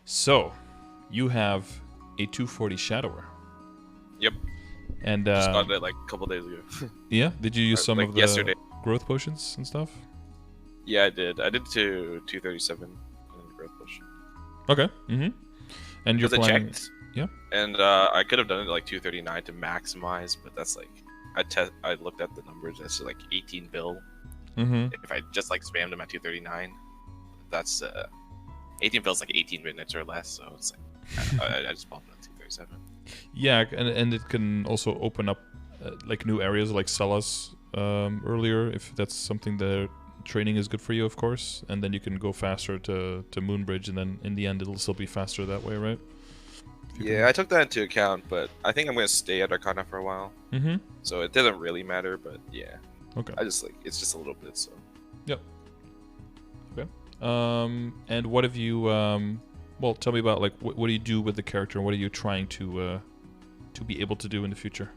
So, you have a 240 Shadower. Yep. And Just got it like a couple days ago. yeah, did you use some like of the yesterday. growth potions and stuff? Yeah, I did. I did to 237 in growth push. Okay. And you're Because I planning? checked. Yeah. And I could have done it like 239 to maximize, but that's like I looked at the numbers. That's like 18 bill. If I just like spammed them at 239, that's 18 bills like 18 minutes or less. So it's like I just bought them at 237. Yeah, and it can also open up like new areas like Celas earlier if that's something that training is good for you, of course. And then you can go faster to Moonbridge, and then in the end it'll still be faster that way, right? Yeah, I took that into account, but I think I'm gonna stay at Arcana for a while. So it doesn't really matter, but yeah. Okay. I just like it's just a little bit, so. Yep. Okay. And what have you? Well, tell me about like what do you do with the character, and what are you trying to be able to do in the future?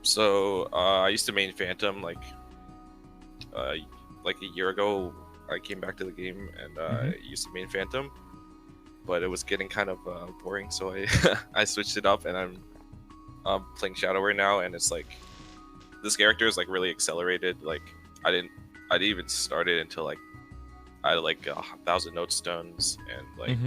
So I used to main Phantom like a year ago. I came back to the game and I used to main Phantom, but it was getting kind of boring, so I I switched it up, and I'm playing Shadow right now, and it's like this character is like really accelerated. Like I didn't even start it until like I had like 1,000 note stones, and like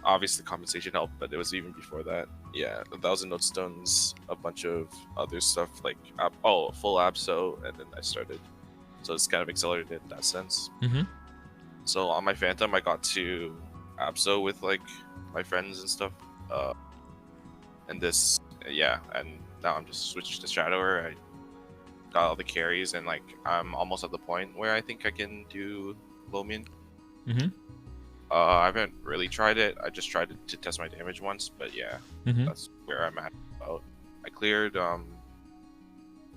obviously compensation helped, but it was even before that. Yeah, 1,000 note stones, a bunch of other stuff like full abso, and then I started. So it's kind of accelerated in that sense. So on my Phantom, I got to abso with like my friends and stuff. And this, yeah, and now I'm just switched to Shadower. I got all the carries, and like I'm almost at the point where I think I can do Lomian. I haven't really tried it. I just tried to test my damage once, but yeah, that's where I'm at. I cleared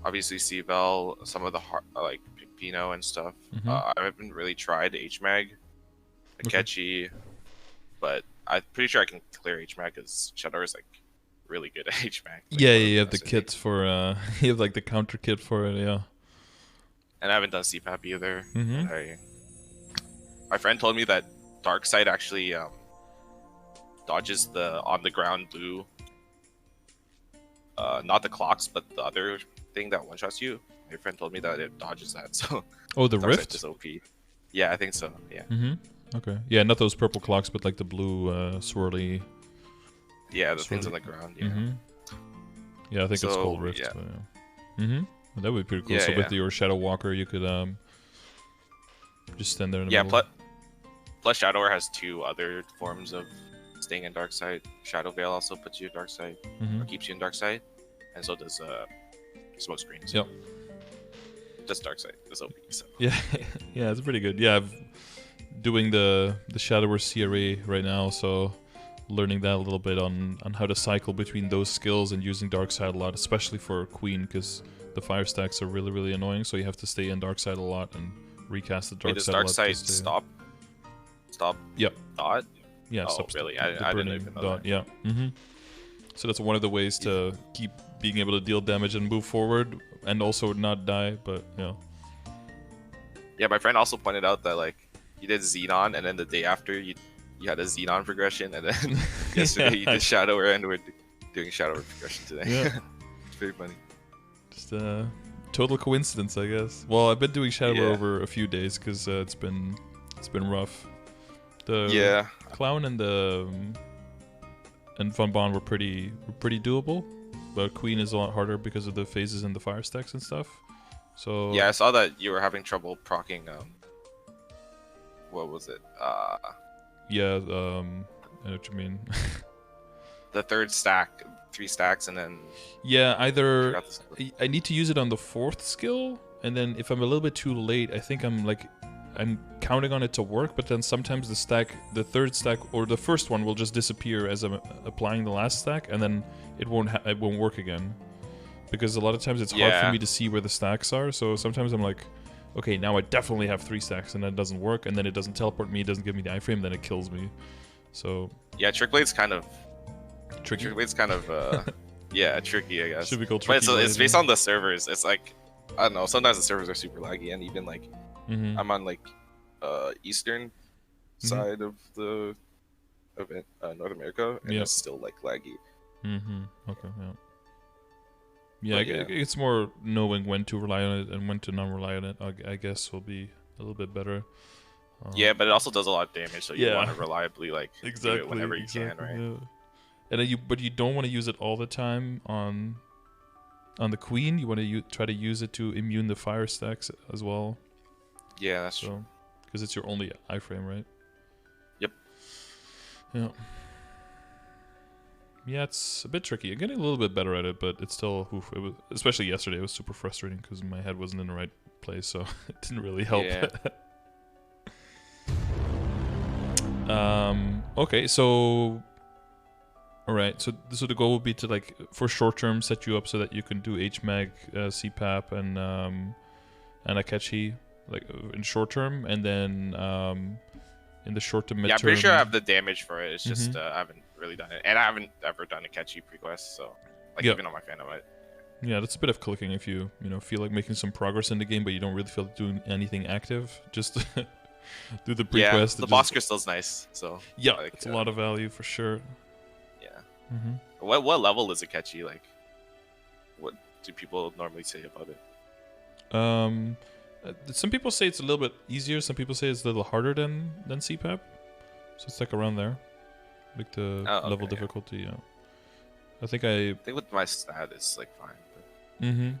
obviously C-Vel, some of the like Pino and stuff. I haven't really tried HMAG, Akechi, but I'm pretty sure I can clear HMAG because Shadow is like really good at HMAG. Like, yeah, you have the kits for you have like the counter kit for it, yeah. And I haven't done CPAP either. My friend told me that Darkseid actually dodges the on the ground blue. Not the clocks, but the other thing that one shots you. My friend told me that it dodges that. So. Oh, the Darkseid rift is OP. Yeah, I think so. Yeah. Okay. Yeah, not those purple clocks, but like the blue swirly. Yeah, the things on the ground. Yeah. Yeah, I think it's called rift. Yeah. Well, that would be pretty cool. Yeah, so with your Shadow Walker, you could just stand there in the middle. Yeah, plus Shadower has two other forms of staying in Darkseid. Shadow Veil also puts you in Darkseid, or keeps you in Darkseid, and so does Smoke Screens. Yep. Just Darkseid is OP. So. Yeah, yeah, it's pretty good. Yeah, I'm doing the Shadower CRA right now, so learning that a little bit on how to cycle between those skills and using Darkseid a lot, especially for Queen, because the fire stacks are really, really annoying, so you have to stay in Darkseid a lot and recast the Darkseid a lot. Does Darkseid stop? Yep. Dot? Yeah, oh, really? I didn't even know that. Yeah. So that's one of the ways to keep being able to deal damage and move forward, and also not die, but yeah. Yeah, my friend also pointed out that like you did Xenon, and then the day after you had a Xenon progression, and then yesterday you did Shadower, and we're doing Shadower progression today. Yeah. It's pretty funny. Just total coincidence, I guess. Well, I've been doing Shadower over a few days because it's been rough. The Clown and Von Bon were pretty doable, but Queen is a lot harder because of the phases and the fire stacks and stuff. So yeah, I saw that you were having trouble proccing. What was it? Yeah, I know what you mean. The third stack, 3 stacks, and then. Yeah, either I need to use it on the 4th skill, and then if I'm a little bit too late, I think I'm counting on it to work, but then sometimes the 3rd stack or the first one will just disappear as I'm applying the last stack, and then it won't work again, because a lot of times it's hard for me to see where the stacks are. So sometimes I'm like, okay, now I definitely have 3 stacks, and that doesn't work, and then it doesn't teleport me, it doesn't give me the iframe, then it kills me. So yeah, Trickblade's kind of tricky. Trickblade's kind of yeah, tricky, I guess. Should be called tricky. But it's based on the servers. It's like, I don't know, sometimes the servers are super laggy, and even like I'm on like Eastern side of the North America, and Yep. it's still like laggy. Okay. Yeah. Yeah, But, yeah. it's more knowing when to rely on it and when to not rely on it. I guess will be a little bit better. Yeah, but it also does a lot of damage, so you Yeah. want to reliably like do it whenever you exactly, can, right? yeah. And then but you don't want to use it all the time on the queen. You want to try to use it to immune the fire stacks as well. Yeah, that's true. Because it's your only iframe, right? Yep. Yeah. Yeah, it's a bit tricky. I'm getting a little bit better at it, but it's still, it was, especially yesterday, it was super frustrating because my head wasn't in the right place, so it didn't really help. Yeah. Okay, so all right, so the goal would be to like for short term set you up so that you can do HMAG, CPAP, and Akechi like in short term, and then in the short to mid term. Yeah, I'm pretty sure I have the damage for it. It's just I haven't really done it, and I haven't ever done a Akechi pre-quest, so like even on my Phantom. Yeah, that's a bit of clicking if you feel like making some progress in the game, but you don't really feel like doing anything active. Just do the pre-quest. Yeah, the boss crystal's nice, so yeah, like, it's a lot of value for sure. Yeah. What level is Akechi like? What do people normally say about it? Some people say it's a little bit easier. Some people say it's a little harder than CPAP. So it's like around there, like the level difficulty. Yeah. I think with my stat it's like fine.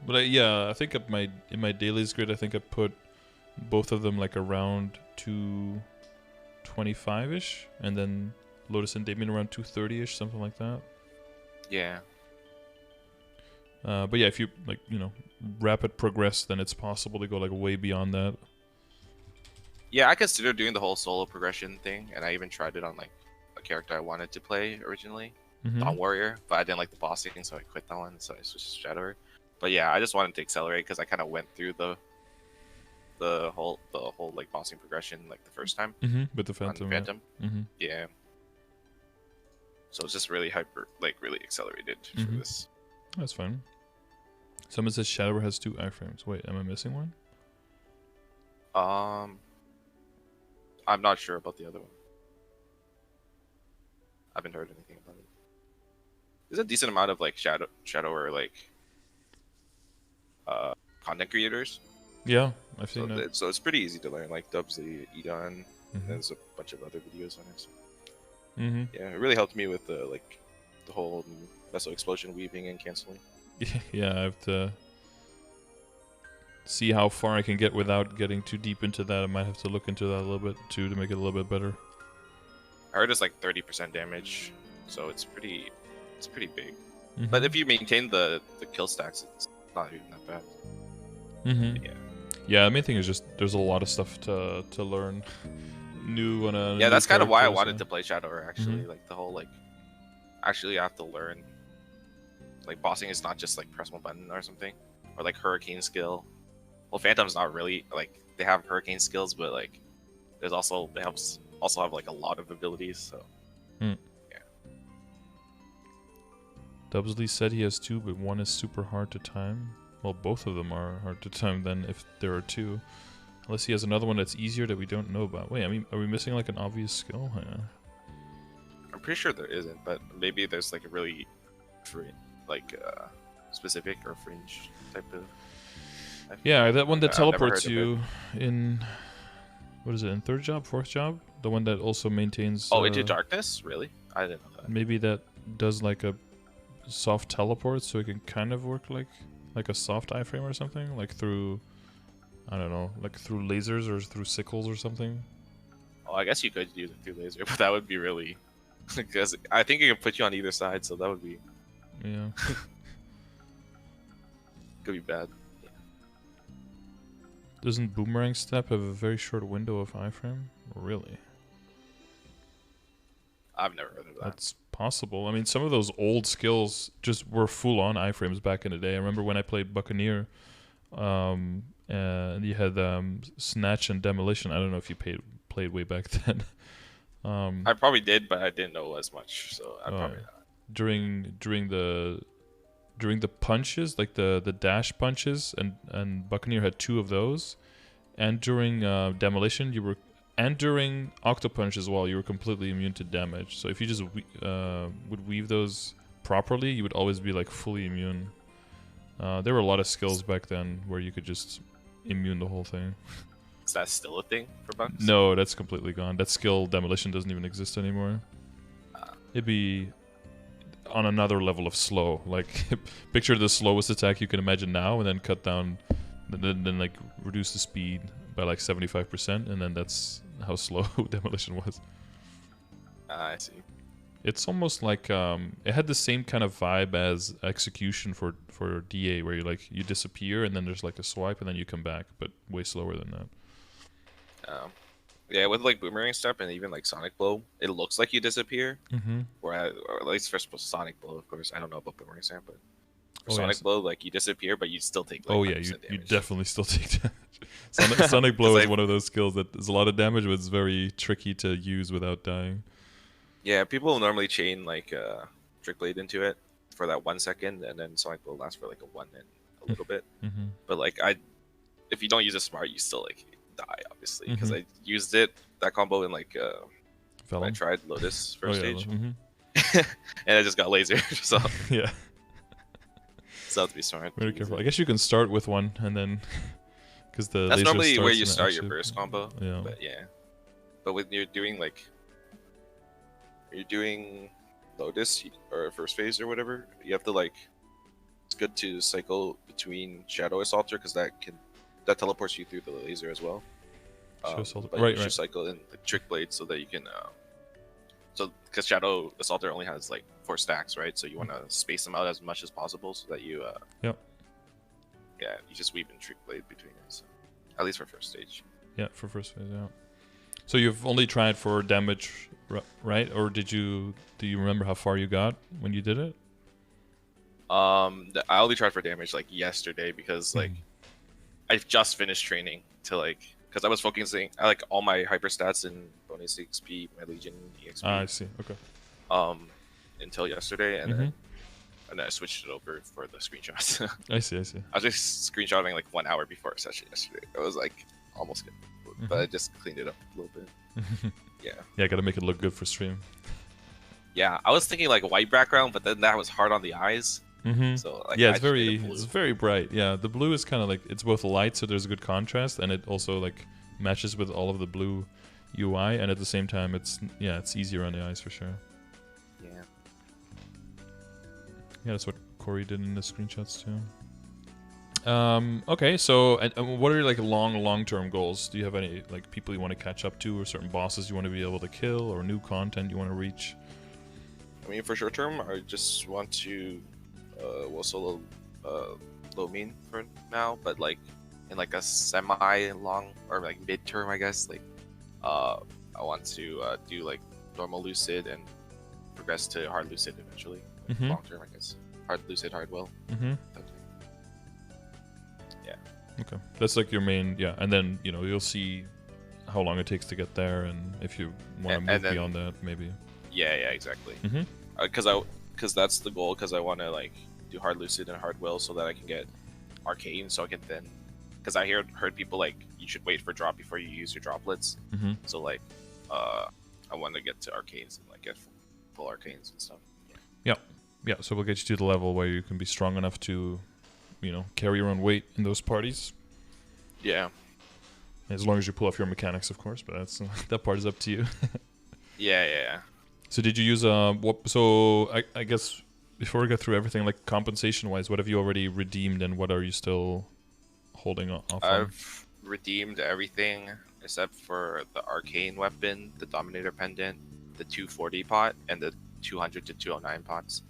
But I think in my dailies grid, I think I put both of them like around 225-ish, and then Lotus and Damien around 230-ish, something like that. Yeah. But yeah, if you like rapid progress, then it's possible to go like way beyond that. Yeah, I considered doing the whole solo progression thing, and I even tried it on like a character I wanted to play originally, Dawn Warrior, but I didn't like the boss thing, so I quit that one. So I switched to Shadower. But yeah, I just wanted to accelerate because I kind of went through the whole like bossing progression like the first time with the Phantom. Yeah. So it's just really really accelerated for this. That's fine. Someone says Shadower has 2 iframes. Wait, am I missing one? I'm not sure about the other one. I haven't heard anything about it. There's a decent amount of like Shadower like content creators. Yeah, I've seen that. So it's pretty easy to learn. Like Dubsley, Egon, and there's a bunch of other videos on it. So. Yeah, it really helped me with the whole vessel explosion weaving and canceling. Yeah, I have to see how far I can get without getting too deep into that. I might have to look into that a little bit too to make it a little bit better. I heard it's like 30% damage, so it's pretty big. But if you maintain the kill stacks, it's not even that bad. Yeah, the main thing is just there's a lot of stuff to learn. New on a that's kind of why I wanted to play Shadower actually. Like the whole actually I have to learn. Like bossing is not just like press one button or something, or like hurricane skill. Well, Phantom's not really like they have hurricane skills, but like there's also they also have like a lot of abilities. So yeah. Dubsley said he has 2, but one is super hard to time. Well, both of them are hard to time then if there are 2. Unless he has another one that's easier that we don't know about. Wait, I mean, are we missing like an obvious skill? Yeah. I'm pretty sure there isn't, but maybe there's like a really specific or fringe type of. Yeah, that one that teleports you in. What is it? In 3rd job, 4th job? The one that also maintains. Oh, into darkness? Really? I didn't know that. Maybe that does like a soft teleport, so it can kind of work like a soft iframe or something, like through. I don't know, like through lasers or through sickles or something. Oh, I guess you could use it through laser, but that would be really, because I think it can put you on either side, so that would be. Yeah. Could be bad. Yeah. Doesn't Boomerang Step have a very short window of iframe? Really? I've never heard of that. That's possible. I mean, some of those old skills just were full-on iframes back in the day. I remember when I played Buccaneer. And you had Snatch and Demolition. I don't know if you played way back then. I probably did, but I didn't know as much, so I probably not. During the punches, like the dash punches, and Buccaneer had 2 of those, and during Demolition, you were and during Octopunch as well, you were completely immune to damage. So if you just would weave those properly, you would always be like fully immune. There were a lot of skills back then where you could just immune the whole thing. Is that still a thing for bugs? No, that's completely gone. That skill demolition doesn't even exist anymore. It'd be on another level of slow. Like, picture the slowest attack you can imagine now, and then cut down, then like reduce the speed by like 75%, and then that's how slow demolition was. I see. It's almost like it had the same kind of vibe as execution for DA, where you disappear and then there's like a swipe and then you come back, but way slower than that. Yeah, with like boomerang step and even like sonic blow, it looks like you disappear. Or at least for sonic blow, of course. I don't know about boomerang step, but for sonic blow, like you disappear, but you still take. Like, oh yeah, you definitely still take damage. Sonic blow is one of those skills that is a lot of damage, but it's very tricky to use without dying. Yeah, people normally chain like Trick Blade into it for that 1 second, and then Sonic Blow lasts for like a 1 and a little bit. But like if you don't use it smart, you still like die, obviously, because I used that combo in like when I tried Lotus first stage, and I just got laser. So yeah, so have to be smart. Very careful. I guess you can start with one and then because that's normally where you start your burst combo. Yeah, but when you're doing Lotus or first phase or whatever, you have to like, it's good to cycle between Shadow Assaulter because that teleports you through the laser as well. But you should cycle in like Trick Blade so that you can because Shadow Assaulter only has like 4 stacks, right? So you want to space them out as much as possible so that you you just weave in Trick Blade between it, so, at least for first stage. Yeah, for first phase. Yeah. So you've only tried for damage, right? Or do you remember how far you got when you did it? I only tried for damage like yesterday because like I've just finished training to like, because I was focusing like all my hyper stats in bonus XP, my Legion EXP. I see. Okay. Until yesterday, and then I switched it over for the screenshots. I see. I was just screenshotting like 1 hour before session yesterday. It was like almost good. But I just cleaned it up a little bit. Yeah, gotta make it look good for stream. Yeah, I was thinking like white background, but then that was hard on the eyes. So like, yeah, it's very bright. Yeah, the blue is kind of like, it's both light, so there's a good contrast, and it also like matches with all of the blue UI, and at the same time, it's easier on the eyes for sure. Yeah, that's what Corey did in the screenshots too. Okay, so and what are your like long-term goals? Do you have any like people you want to catch up to, or certain bosses you want to be able to kill, or new content you want to reach? I mean, for short term, I just want to solo low mean for now, but like in like a semi-long or like mid-term, I guess, like I want to do like normal lucid and progress to hard lucid eventually. Long term, I guess. Hard lucid, hard will. Okay, that's like your main, and then you'll see how long it takes to get there, and if you want to move beyond that, maybe. Yeah, exactly. Because that's the goal. Because I want to like do hard lucid and hard will so that I can get arcane, so I can then. Because I heard people like you should wait for drop before you use your droplets. So like, I want to get to arcanes and like get full arcanes and stuff. Yeah. So we'll get you to the level where you can be strong enough to, carry your own weight in those parties. Yeah. As long as you pull off your mechanics, of course, but that part is up to you. Yeah. So did you use so I guess before we go through everything, like compensation-wise, what have you already redeemed, and what are you still holding off on? I've redeemed everything except for the arcane weapon, the Dominator pendant, the 240 pot, and the 200 to 209 pots.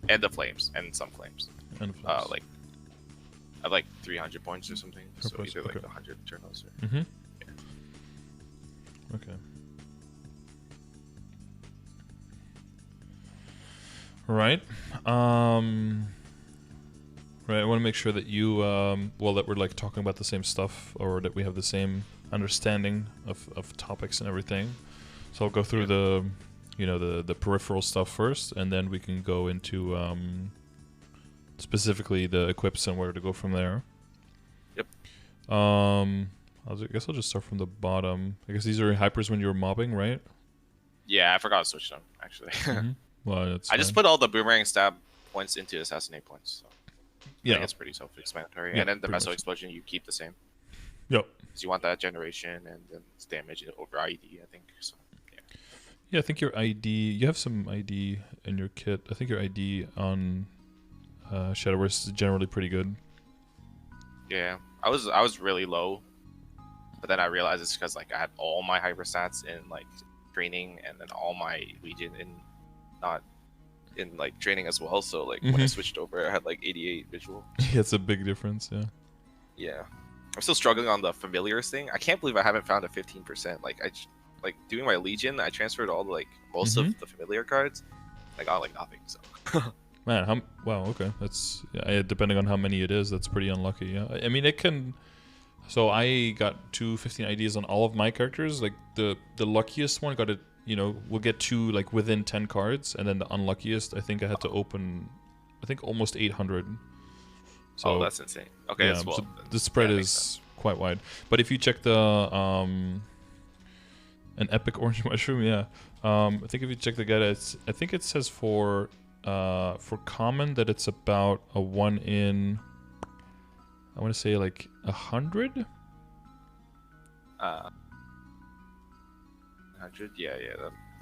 And the flames, and some flames. Like I have like 300 points or something. So either like 100 journals or. Okay. Right. Right. I want to make sure that you, that we're like talking about the same stuff, or that we have the same understanding of topics and everything. So I'll go through the peripheral stuff first, and then we can go into specifically the equips and where to go from there. Yep. I'll I guess I'll just start from the bottom. I guess these are hypers when you're mobbing, right? Yeah, I forgot to switch them actually. Well, that's I just put all the boomerang stab points into assassinate points. So I think it's pretty self-explanatory. Yeah, And then the pretty missile much. explosion you keep the same. Yep. Because you want that generation and then it's damage over ID, I think. So yeah. Yeah, I think your ID. You have some ID in your kit. I think your ID on Shadowverse is generally pretty good. Yeah, I was really low, but then I realized it's because like I had all my hyper stats in like training and then all my Legion in not in like training as well. So like when I switched over, I had like 88 visual. Yeah, it's a big difference. Yeah. Yeah, I'm still struggling on the familiars thing. I can't believe I haven't found a 15%. Like doing my Legion, I transferred all the like most of the familiar cards. I got like nothing. So. Man, wow, okay. That's depending on how many it is, that's pretty unlucky. Yeah, I mean it can. So I got 215 IDs on all of my characters. Like the luckiest one got it. You know, will get 2 like within 10 cards, and then the unluckiest, I think I had to open, I think almost 800. So oh, that's insane. Okay, yeah, that's well, so the spread is quite wide. But if you check the an epic orange mushroom, yeah. I think if you check the guide, I think it says for common that it's about a 1 in, I want to say like 100. 100, yeah.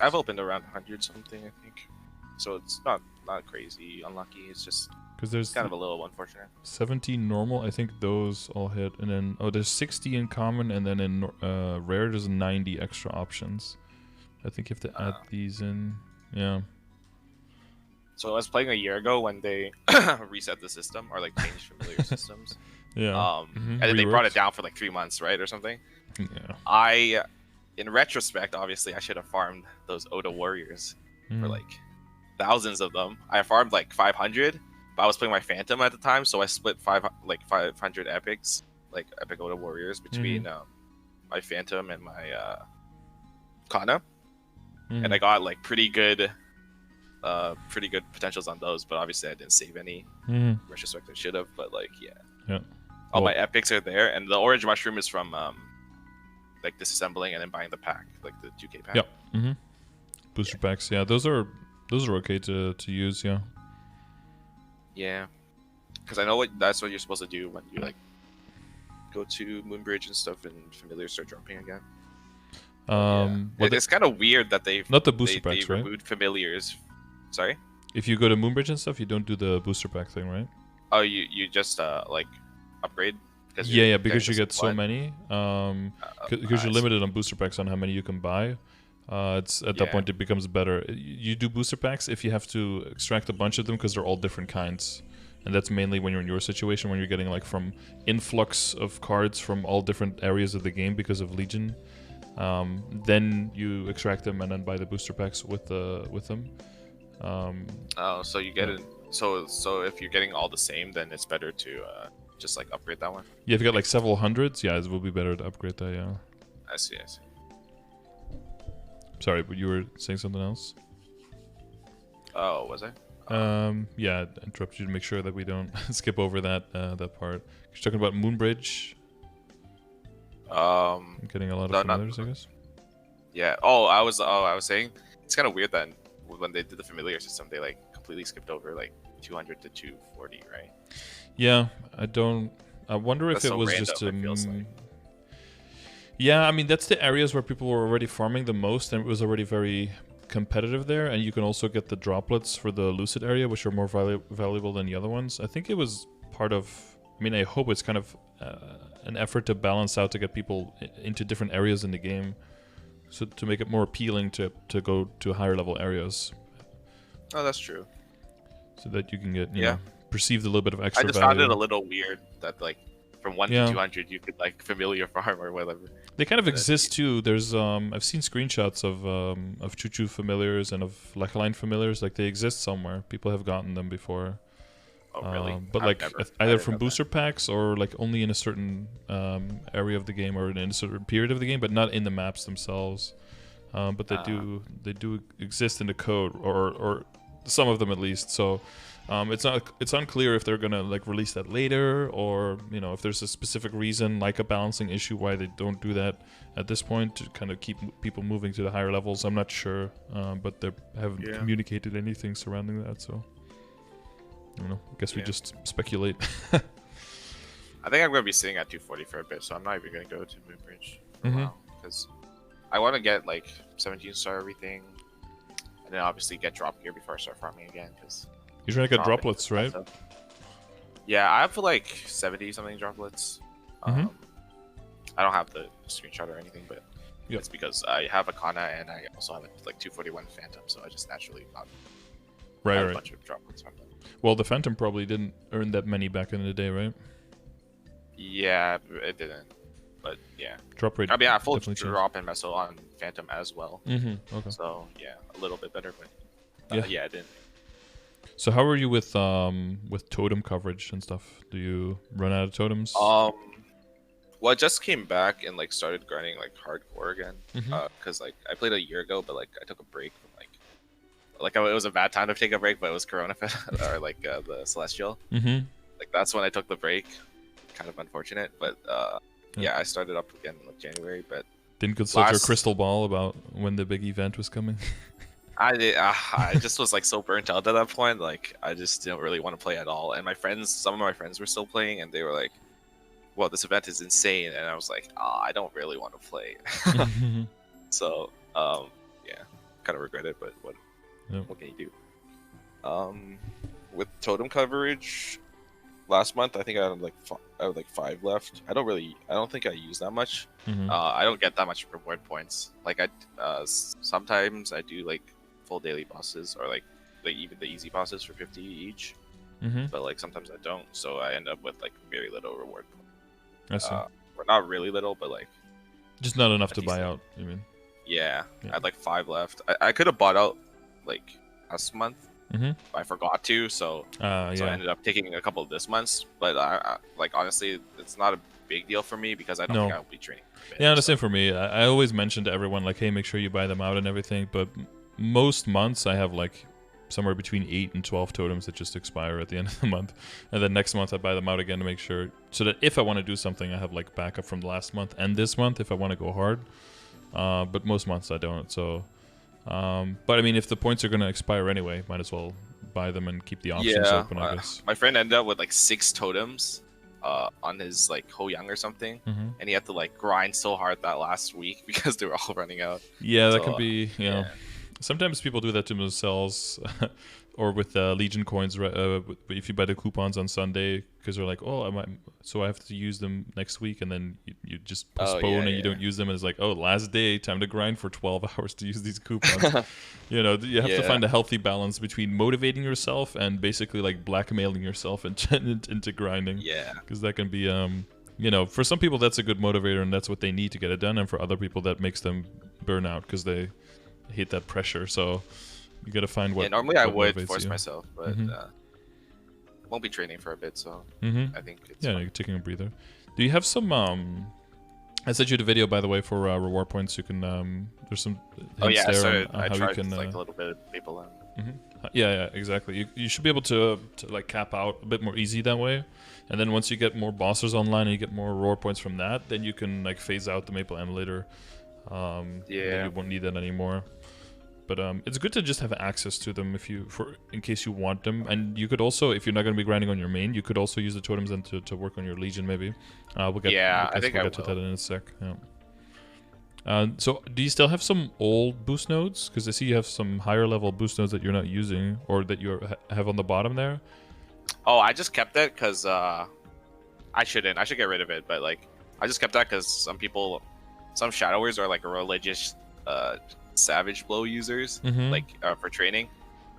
I've opened around 100 something, I think. So it's not crazy unlucky. It's just because there's kind of a little unfortunate. 70 normal, I think those all hit, and then there's 60 in common, and then in rare there's 90 extra options. I think you have to add these in. Yeah. So I was playing a year ago when they reset the system or like changed familiar systems. Yeah. And then they brought it down for like 3 months, right, or something. Yeah. In retrospect, obviously, I should have farmed those Oda warriors for like thousands of them. I farmed like 500, but I was playing my Phantom at the time, so I split 500 epics, like epic Oda warriors, between my Phantom and my Kana, and I got like pretty good potentials on those. But obviously, I didn't save any. In retrospect, I should have, but like yeah. All my epics are there, and the orange mushroom is from like disassembling and then buying the pack, like the 2K pack. Yep. Booster packs. Yeah, those are okay to use. Yeah. Yeah, because I know that's what you're supposed to do when you like go to Moonbridge and stuff, and familiars start dropping again. It's kind of weird that they've not the booster packs, right? Removed familiars. Sorry. If you go to Moonbridge and stuff, you don't do the booster pack thing, right? Oh, you just like upgrade. Yeah, because you get so many. Because you're limited on booster packs on how many you can buy. It's at that point it becomes better. You do booster packs if you have to extract a bunch of them because they're all different kinds, and that's mainly when you're in your situation when you're getting like from influx of cards from all different areas of the game because of Legion. Then you extract them and then buy the booster packs with them. So you get it. So if you're getting all the same, then it's better to just like upgrade that one. Yeah, if you got like several hundreds, yeah, it will be better to upgrade that. Yeah. I see. Sorry, but you were saying something else? Oh, was I? Yeah, I interrupted you to make sure that we don't skip over that part. You're talking about Moonbridge. Getting a lot of familiars, I guess. Yeah. I was saying it's kind of weird that when they did the familiar system, they like completely skipped over like 200 to 240, right? Yeah, I wonder if it was just Yeah, I mean, that's the areas where people were already farming the most, and it was already very competitive there, and you can also get the droplets for the Lucid area, which are more valuable than the other ones. I think it was part of... I mean, I hope it's kind of an effort to balance out to get people into different areas in the game, so to make it more appealing to go to higher level areas. Oh, that's true. So that you can get, you know, perceived a little bit of extra value. I just found it a little weird that like from 1 to 200 you could like familiar farm or whatever. They kind of exist too. There's I've seen screenshots of Choo-Choo familiars and of Lecheline familiars. Like they exist somewhere. People have gotten them before. Oh really? But like either from booster packs or like only in a certain area of the game or in a certain period of the game, but not in the maps themselves. But they do exist in the code or some of them at least. So It's unclear if they're gonna like release that later, or you know, if there's a specific reason like a balancing issue why they don't do that at this point to kind of keep people moving to the higher levels. I'm not sure, but they haven't communicated anything surrounding that, so I don't know. I guess we just speculate. I think I'm gonna be sitting at 240 for a bit, so I'm not even gonna go to Moonbridge for a while because I want to get like 17-star everything, and then obviously get drop gear before I start farming again. Because you're trying to get droplets, right? Yeah, I have like 70 something droplets. I don't have the screenshot or anything, but it's because I have a Kana and I also have like 241 Phantom, so I just naturally got a bunch of droplets from them. Well, the Phantom probably didn't earn that many back in the day, right? Yeah, it didn't. But yeah, drop rate. I mean, I full drop and Meso on Phantom as well. Okay. So yeah, a little bit better, but yeah, it didn't. So how are you with totem coverage and stuff? Do you run out of totems? Well, I just came back and like started grinding like hardcore again. Because like I played a year ago, but like I took a break from like it was a bad time to take a break, but it was Corona or like the Celestial. Like that's when I took the break. Kind of unfortunate, but yeah, I started up again in like January. But didn't consult your crystal ball about when the big event was coming. I did. I just was like so burnt out at that point. Like I just didn't really want to play at all. And my friends, some of my friends were still playing, and they were like, "Well, this event is insane." And I was like, I don't really want to play. So yeah, kind of regret it, but what can you do? With totem coverage. Last month, I think I had like 5 left. I don't think I use that much. I don't get that much reward points. Like sometimes I do like full daily bosses or like even the easy bosses for 50 each. But like sometimes I don't, so I end up with like very little reward points. I see. Or not really little, but like just not enough to buy out. You mean? Yeah, I had like 5 left. I could have bought out like last month. I forgot to, so I ended up taking a couple of this months. But I like honestly, it's not a big deal for me because I don't think I'll be training. Yeah, the same for me. I always mention to everyone like, hey, make sure you buy them out and everything. But most months I have like somewhere between 8 and 12 totems that just expire at the end of the month, and then next month I buy them out again to make sure, so that if I want to do something, I have like backup from the last month and this month if I want to go hard. But most months I don't. So. But I mean, if the points are going to expire anyway, might as well buy them and keep the options open, I guess. My friend ended up with like 6 totems on his like Ho Young or something, and he had to like grind so hard that last week because they were all running out. Yeah, so, that can be, you know, sometimes people do that to themselves. Or with Legion coins, if you buy the coupons on Sunday, because they're like, oh, so I have to use them next week, and then you just postpone and you don't use them, and it's like, oh, last day, time to grind for 12 hours to use these coupons. You know, you have to find a healthy balance between motivating yourself and basically like blackmailing yourself into grinding. Yeah. Because that can be, you know, for some people that's a good motivator and that's what they need to get it done, and for other people that makes them burn out because they hate that pressure. So. You gotta find what. Yeah, normally I would force myself, but I won't be training for a bit, so I think it's you're taking a breather. Do you have some? I sent you the video, by the way, for reward points. You can there's some. I tried like a little bit of people. Yeah, exactly. You should be able to like cap out a bit more easy that way, and then once you get more bosses online and you get more reward points from that, then you can like phase out the Maple emulator. Then you won't need that anymore. But it's good to just have access to them in case you want them. And you could also, if you're not going to be grinding on your main, you could also use the totems then to work on your Legion maybe. I think we'll get to that in a sec. Yeah. So do you still have some old boost nodes? Because I see you have some higher level boost nodes that you're not using or that you have on the bottom there. Oh, I just kept it because I shouldn't. I should get rid of it. But like, I just kept that because some shadowers are like religious Savage Blow users, like for training.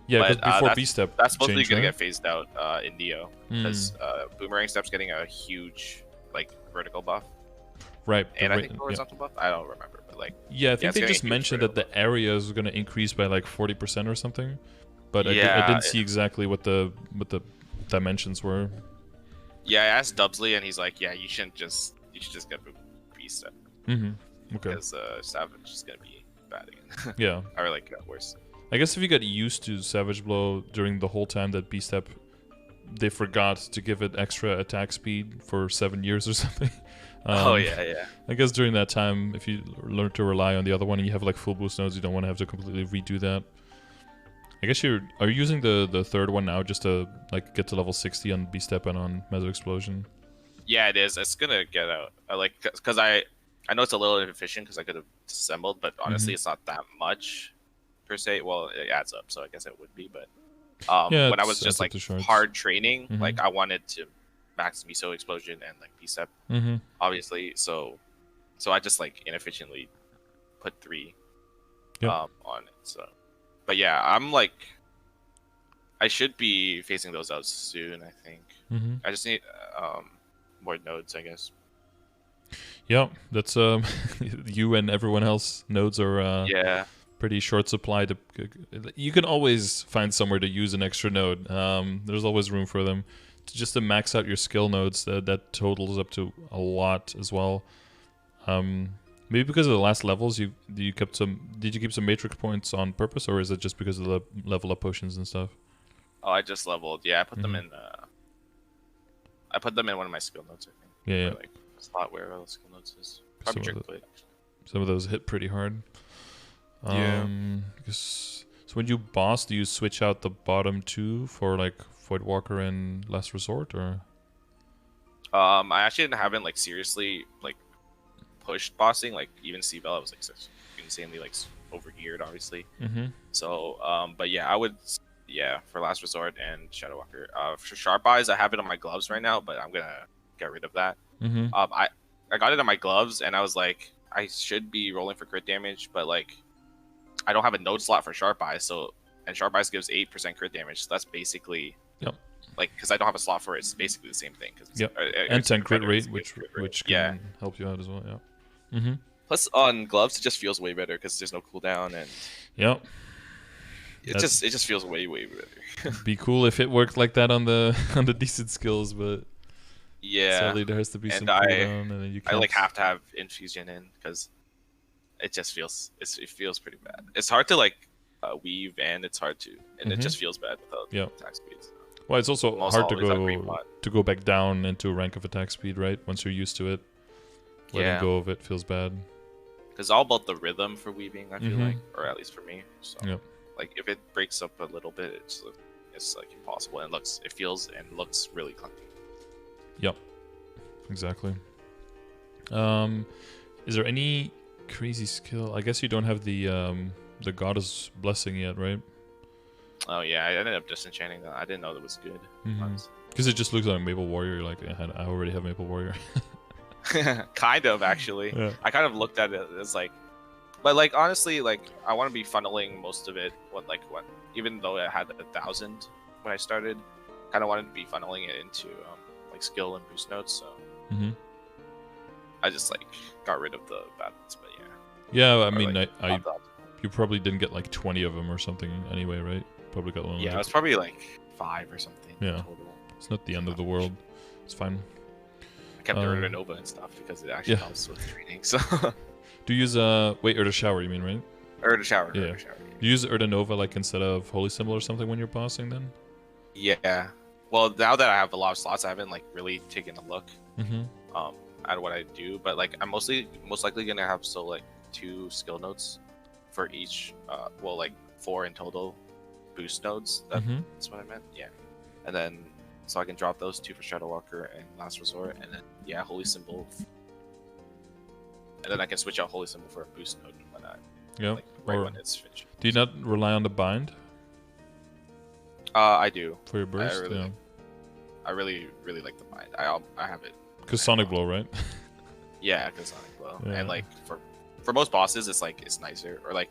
Yeah, but before B-Step, that's supposed to be gonna get phased out in Neo because Boomerang Step's getting a huge like vertical buff. Right, and I think horizontal buff. I don't remember, but like I think they just mentioned that the area is gonna increase by like 40% or something, but I didn't see exactly what the dimensions were. Yeah, I asked Dubsley and he's like, you should just get B-Step. Okay. Because Savage is gonna be bad again. Yeah. Or like worse. I guess if you got used to Savage Blow during the whole time that B-Step, they forgot to give it extra attack speed for 7 years or something. Oh yeah. I guess during that time, if you learn to rely on the other one and you have like full boost nodes, you don't want to have to completely redo that. I guess are you using the third one now just to like get to level 60 on B-Step and on Meso Explosion? Yeah, it is. It's gonna get out. Because I know it's a little inefficient because I could have disassembled, but honestly, it's not that much per se. Well, it adds up, so I guess it would be. But yeah, when I was just like hard training, like I wanted to max Meso Explosion and like B-Step, obviously. So I just like inefficiently put 3 on it. So, but yeah, I'm like, I should be phasing those out soon. I think I just need more nodes, I guess. Yeah, that's you and everyone else nodes are pretty short supply. You can always find somewhere to use an extra node. There's always room for them. Just to max out your skill nodes, that totals up to a lot as well. Maybe because of the last levels, did you keep some matrix points on purpose, or is it just because of the level up potions and stuff? Oh, I just leveled. Yeah, I put them in. I put them in one of my skill nodes, I think. Yeah. Or, like a slot where all the skill nodes is. Probably trick plate. Some of those hit pretty hard. Yeah. So when you boss, do you switch out the bottom 2 for like Voidwalker and Last Resort, or? I actually haven't like seriously like pushed bossing. Like even C-Bell, I was like insanely like overgeared, obviously. So, but yeah, I would. Yeah, for Last Resort and Shadow Walker. For Sharp Eyes, I have it on my gloves right now, but I'm gonna get rid of that. I got it on my gloves, and I was like, I should be rolling for crit damage, but like, I don't have a node slot for Sharp Eyes, and Sharp Eyes gives 8% crit damage, so that's basically like, because I don't have a slot for it, it's basically the same thing. And 10 crit rate, which can help you out as well. Yeah. Plus on gloves, it just feels way better because there's no cooldown and. It just feels way better. Be cool if it worked like that on the decent skills, but sadly there has to be some cooldown, and then you can't. I like have to have infusion in because it just feels it feels pretty bad. It's hard to like weave, and it's hard to, and it just feels bad without attack speeds. Well, it's also hard to go back down into rank of attack speed, right? Once you're used to it, letting go of it feels bad. Because all about the rhythm for weaving, I feel like, or at least for me. So. Like if it breaks up a little bit, it's like impossible, and it feels and looks really clunky. Yep, exactly. Is there any crazy skill? I guess you don't have the Goddess Blessing yet, right? Oh yeah, I ended up disenchanting that. I didn't know that was good. Because it just looks like Maple Warrior. You're like, I already have Maple Warrior. Kind of, actually. Yeah. I kind of looked at it as like. But like honestly, like I want to be funneling most of it. Even though it had 1,000 when I started, kind of wanted to be funneling it into like skill and boost nodes. So I just like got rid of the bad ones. But yeah, I mean, like, you probably didn't get like 20 of them or something anyway, right? Probably got one. Yeah, it was probably like 5 or something. Yeah, total. It's not the end of the world. It's fine. I kept the Nova and stuff because it actually helps with training. So. Do you use Urda Shower, you mean, right? Urda Shower. Yeah. Urda Shower. Do you use Urda Nova like instead of Holy Symbol or something when you're bossing then? Yeah. Well, now that I have a lot of slots, I haven't like really taken a look at what I do. But like I'm most likely gonna have like 2 skill nodes for each. Well, like 4 in total boost nodes. That's what I meant. Yeah. And then so I can drop those 2 for Shadow Walker and Last Resort, and then Holy Symbol. And then I can switch out Holy Symbol for a boost node when when it's finished. Do you not rely on the bind? I do. For your burst? I really like the bind. I have it. Because Sonic Blow, right? Yeah, because Sonic Blow. Yeah. And like for most bosses, it's nicer. Or like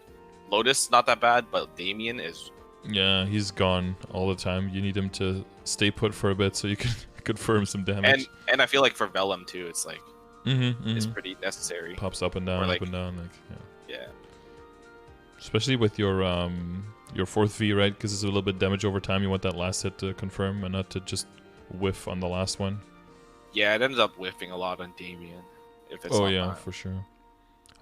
Lotus, not that bad, but Damien is. Yeah, he's gone all the time. You need him to stay put for a bit so you can confirm some damage. And I feel like for Vellum too, it's like. It's pretty necessary. Pops up and down, up and down. Like, yeah. Especially with your 4th V, right? Because it's a little bit damage over time. You want that last hit to confirm and not to just whiff on the last one. Yeah, it ends up whiffing a lot on Damien. If it's for sure.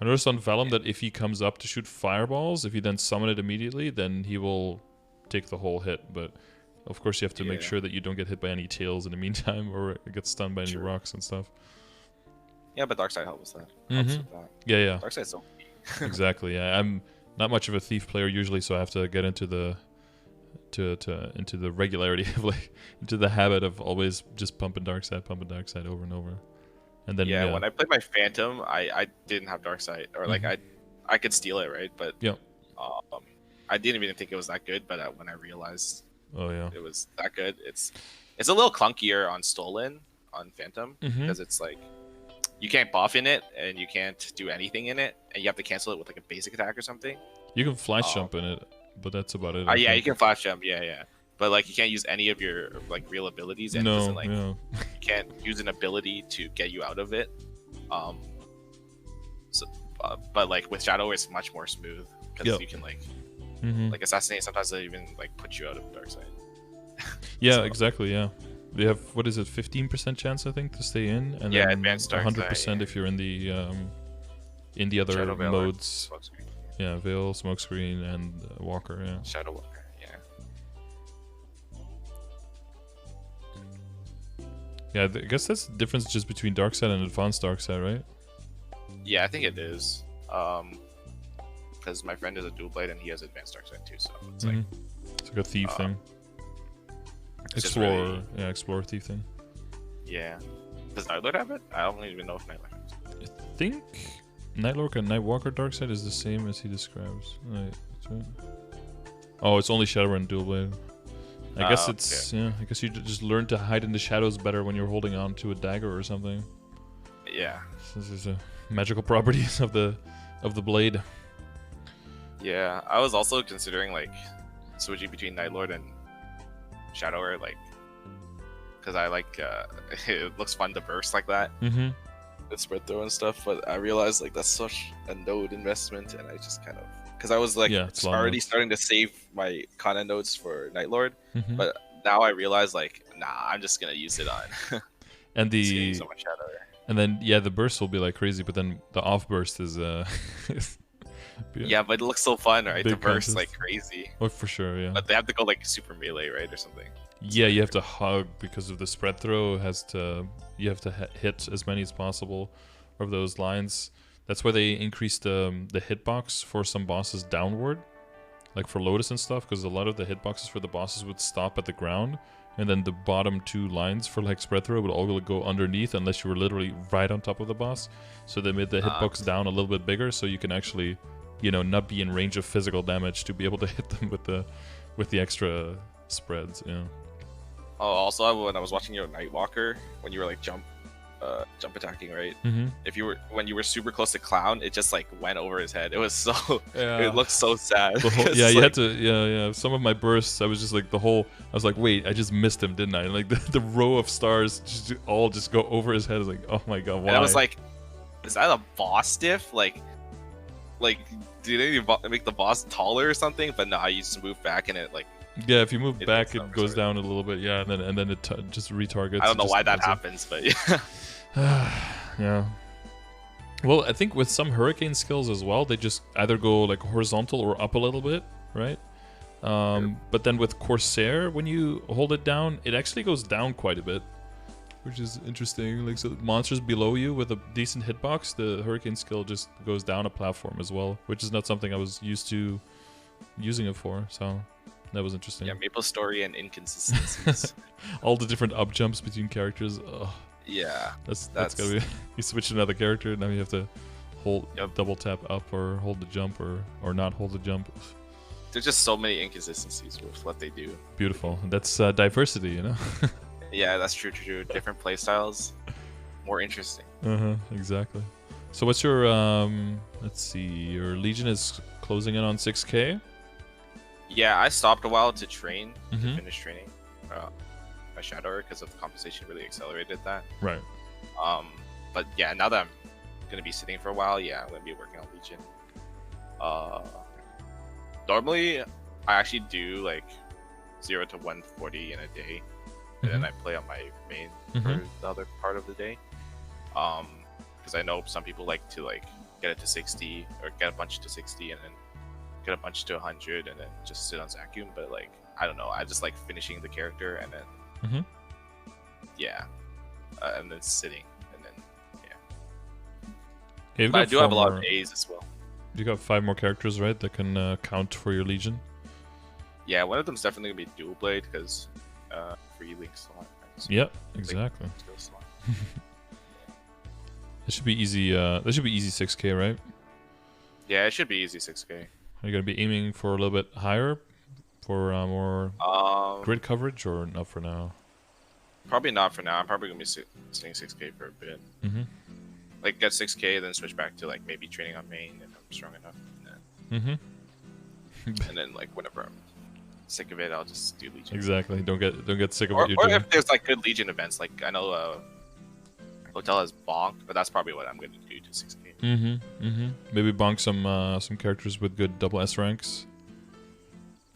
I noticed on Vellum that if he comes up to shoot fireballs, if you then summon it immediately, then he will take the whole hit. But of course, you have to make sure that you don't get hit by any tails in the meantime, or get stunned by any rocks and stuff. Yeah, but Darkseid helps that. Helps with that. Yeah. Darkseid's so Exactly. Yeah, I'm not much of a thief player usually, so I have to get into the into the regularity of like into the habit of always just pumping Darkseid over and over. And then when I played my Phantom, I didn't have Darkseid, or like I could steal it, right? But I didn't even think it was that good. But when I realized it was that good, it's a little clunkier on Stolen on Phantom because it's like you can't buff in it and you can't do anything in it, and you have to cancel it with like a basic attack or something. You can flash jump in it, but that's about it. Yeah, you can flash jump. Yeah. But like you can't use any of your like real abilities, and you can't use an ability to get you out of it. But like with Shadow, it's much more smooth because you can like assassinate. Sometimes they even like put you out of Darkseid. Yeah, exactly. Yeah, they have, what is it, 15% chance I think to stay in, and then advanced Darkseid, 100% if you're in the other Shadow Veil modes. Yeah, Veil, Smokescreen, and Walker. Yeah. Shadow Walker. Yeah, I guess that's the difference just between Darkseid and Advanced Darkseid, right? Yeah, I think it is. Because my friend is a dual blade and he has Advanced Darkseid too, so it's it's like a thief thing. Explorer, Explorer thief thing. Yeah. Does Nightlord have it? I don't even know if Nightlord has it. I think Nightlord and Nightwalker Darkseid is the same as he describes. Right. Oh, it's only Shadow and dual blade. I guess it's I guess you just learn to hide in the shadows better when you're holding on to a dagger or something. Yeah. This is a magical properties of the blade. Yeah, I was also considering like switching between Nightlord and Shadower, like because I like it looks fun to burst like that. The spread throw and stuff, but I realized like that's such a node investment, and I just kind of, because I was like already starting to save my content nodes for Nightlord, but now I realize like I'm just gonna use it on. And so much Shadow. And then the burst will be like crazy, but then the off burst is yeah, but it looks so fun, right? To burst contest. like crazy. Oh, for sure, yeah. But they have to go like super melee, right, or something. Yeah, you have to hug because of the spread throw. You have to hit as many as possible of those lines. That's why they increased the hitbox for some bosses downward, like for Lotus and stuff, because a lot of the hitboxes for the bosses would stop at the ground, and then the bottom two lines for like spread throw would all go underneath unless you were literally right on top of the boss. So they made the hitbox down a little bit bigger, so you can actually, not be in range of physical damage to be able to hit them with the extra spreads. Yeah. Oh, also when I was watching your Nightwalker, when you were like jump attacking, right? When you were super close to Clown, it just like went over his head. It was so it looked so sad. You had to some of my bursts I was just like I was like, wait, I just missed him, didn't I? And like the row of stars just go over his head. I was like, oh my god, why? And I was like, is that a boss diff? Like do they make the boss taller or something? But no, you just move back and it like. Yeah, if you move back, it goes down a little bit. Yeah, and then it just retargets. I don't know why that happens, but yeah. Yeah. Well, I think with some hurricane skills as well, they just either go like horizontal or up a little bit, right? But then with Corsair, when you hold it down, it actually goes down quite a bit, which is interesting. Like, so monsters below you with a decent hitbox, the hurricane skill just goes down a platform as well, which is not something I was used to using it for. So. That was interesting. Yeah, MapleStory and inconsistencies. All the different up jumps between characters. Ugh. Yeah. That's gotta be. You switch to another character, now you have to hold double tap up or hold the jump or not hold the jump. There's just so many inconsistencies with what they do. Beautiful. That's diversity, Yeah, that's true. Different playstyles, more interesting. Exactly. So what's your let's see, your Legion is closing in on 6K? Yeah, I stopped a while to train, to finish training my Shadower, because of the compensation really accelerated that. Right. But yeah, now that I'm going to be sitting for a while, I'm going to be working on Legion. Normally, I actually do like 0 to 140 in a day, and then I play on my main for the other part of the day. Because I know some people like to like get it to 60 or get a bunch to 60 and then get a bunch to 100 and then just sit on Zakuun. But like, I don't know. I just like finishing the character and then and then sitting and then Yeah, but I do have a lot of A's as well. You got 5 more characters, right? That can count for your Legion. Yeah, one of them's definitely gonna be dual blade because free link slot. So yep, exactly. It should be easy. That should be easy 6K, right? Yeah, it should be easy 6K. Are you gonna be aiming for a little bit higher, for more grid coverage, or not for now? Probably not for now. I'm probably gonna be sitting 6K for a bit. Like get 6K, then switch back to like maybe training on main if I'm strong enough. And then, and then like whenever I'm sick of it, I'll just do Legion. Exactly. Don't get sick of what you're or doing. if there's like good Legion events, like I know Hotel has Bonk, but that's probably what I'm gonna do to 6K. Maybe bonk some characters with good double S ranks.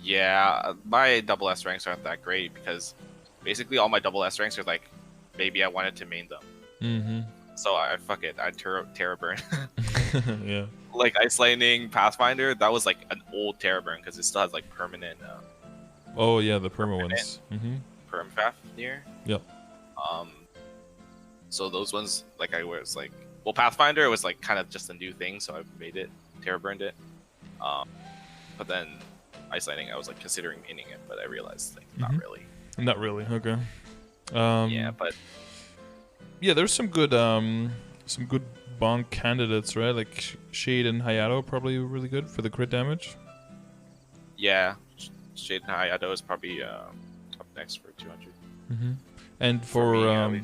Yeah, my double S ranks aren't that great because basically all my double S ranks are like maybe I wanted to main them. So I fuck it. I Terra Burn. Yeah. Like Ice Lightning Pathfinder, that was like an old Terra Burn because it still has like permanent. Oh yeah, the perma ones. Perm Fafnir. Yep. So those ones, like I was like, well, Pathfinder was like kind of just a new thing, so I made it, Terra Burned it. But then Ice Lightning, I was like considering maining it, but I realized like not really. Not really. Okay. Yeah, but yeah, there's some good bonk candidates, right? Like Shade and Hayato probably really good for the crit damage. Yeah, Shade and Hayato is probably up next for 200. And for me,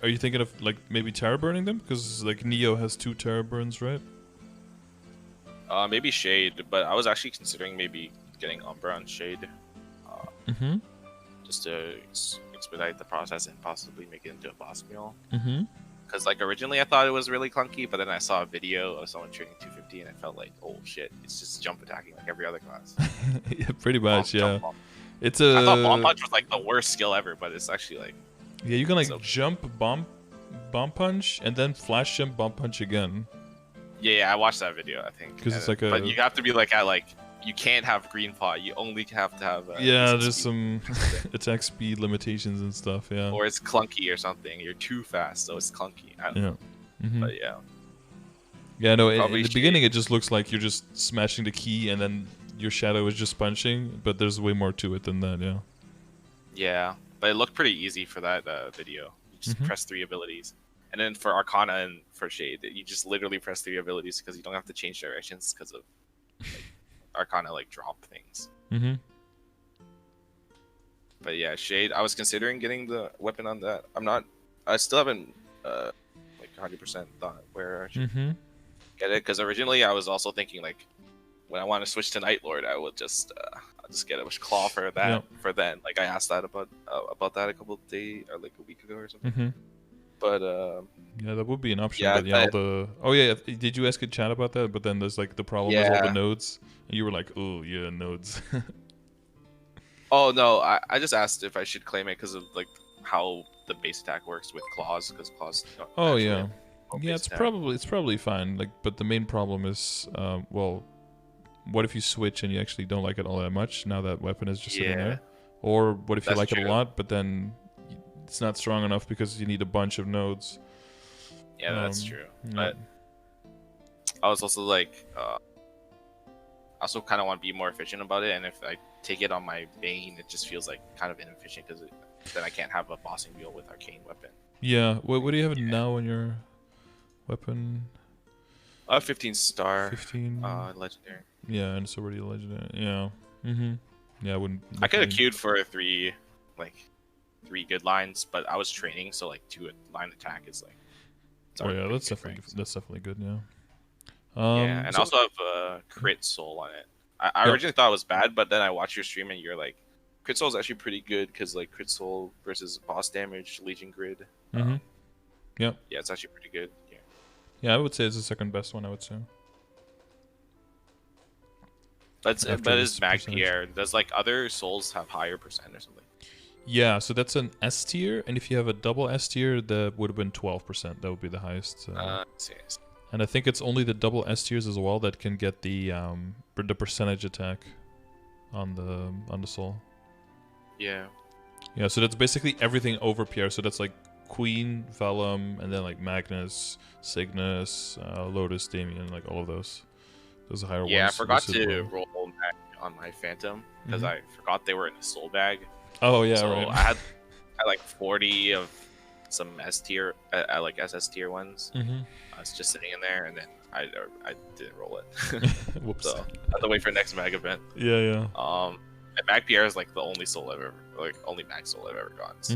are you thinking of like maybe Terra burning them? Because like Neo has 2 Terra burns, right? Maybe Shade, but I was actually considering maybe getting Umbra on Shade. Just to expedite the process and possibly make it into a boss meal. Because like originally I thought it was really clunky, but then I saw a video of someone training 250 and I felt like, oh shit, it's just jump attacking like every other class. Yeah, pretty much. Yeah. Jump. It's I thought Bomb Punch was like the worst skill ever, but it's actually like... Yeah, you can like jump, bomb punch, and then flash jump, bomb punch again. Yeah, I watched that video, I think. Because it's like a... But you have to be like at like... You can't have green pot, you only have to have... yeah, there's some attack speed limitations and stuff, yeah. Or it's clunky or something, you're too fast, so it's clunky. I don't know. But yeah. Yeah, no, in the beginning it just looks like you're just smashing the key and then your shadow is just punching, but there's way more to it than that, yeah. Yeah, but it looked pretty easy for that video. You just press 3 abilities. And then for Arcana and for Shade, you just literally press 3 abilities because you don't have to change directions because of like, Arcana like drop things. But yeah, Shade, I was considering getting the weapon on that. I still haven't like 100% thought where I should get it, because originally I was also thinking like when I want to switch to Night Lord, I will just I'll just get a claw for that for then. Like I asked that about that a couple of days or like a week ago or something. But yeah, that would be an option. Yeah, but did you ask a chat about that? But then there's like the problem is all the nodes, and you were like, oh yeah, nodes. Oh no, I just asked if I should claim it because of like how the base attack works with claws, because claws. Oh yeah, yeah, it's probably fine. Like, but the main problem is, well, what if you switch and you actually don't like it all that much? Now that weapon is just sitting there. Or what if you like it a lot, but then it's not strong enough because you need a bunch of nodes? Yeah, that's true. But I was also like, I also kind of want to be more efficient about it, and if I take it on my main, it just feels like kind of inefficient because then I can't have a bossing wheel with arcane weapon. Yeah. What do you have now on your weapon? 15 star. 15. Legendary. Yeah, and it's already a legendary. Yeah. Yeah, I wouldn't. I could have queued for 3 good lines, but I was training, so like 2 line attack is like. Oh yeah, that's definitely good. Yeah. Yeah, and I also have a crit soul on it. I originally thought it was bad, but then I watched your stream and you're like, crit soul is actually pretty good because like crit soul versus boss damage, Legion grid. Yeah, it's actually pretty good. Yeah, I would say it's the second best one. I would say. But it's mag tier. Does like other souls have higher percent or something? Yeah, so that's an S tier, and if you have a double S tier, that would have been 12%. That would be the highest. And I think it's only the double S tiers as well that can get the percentage attack on the soul. Yeah. Yeah, so that's basically everything over Pierre. So that's like Queen, Vellum, and then like Magnus, Cygnus, Lotus, Damien, like all of those. Those are higher ones. Yeah, I forgot to roll back on my Phantom because I forgot they were in the soul bag. Oh yeah, so right. I had like 40 of some S tier, like SS tier ones. I was just sitting in there, and then I didn't roll it. Whoops. So I have to wait for next mag event. Yeah. And Mag Pierre is like the only soul I've ever, like only mag soul I've ever gotten. So.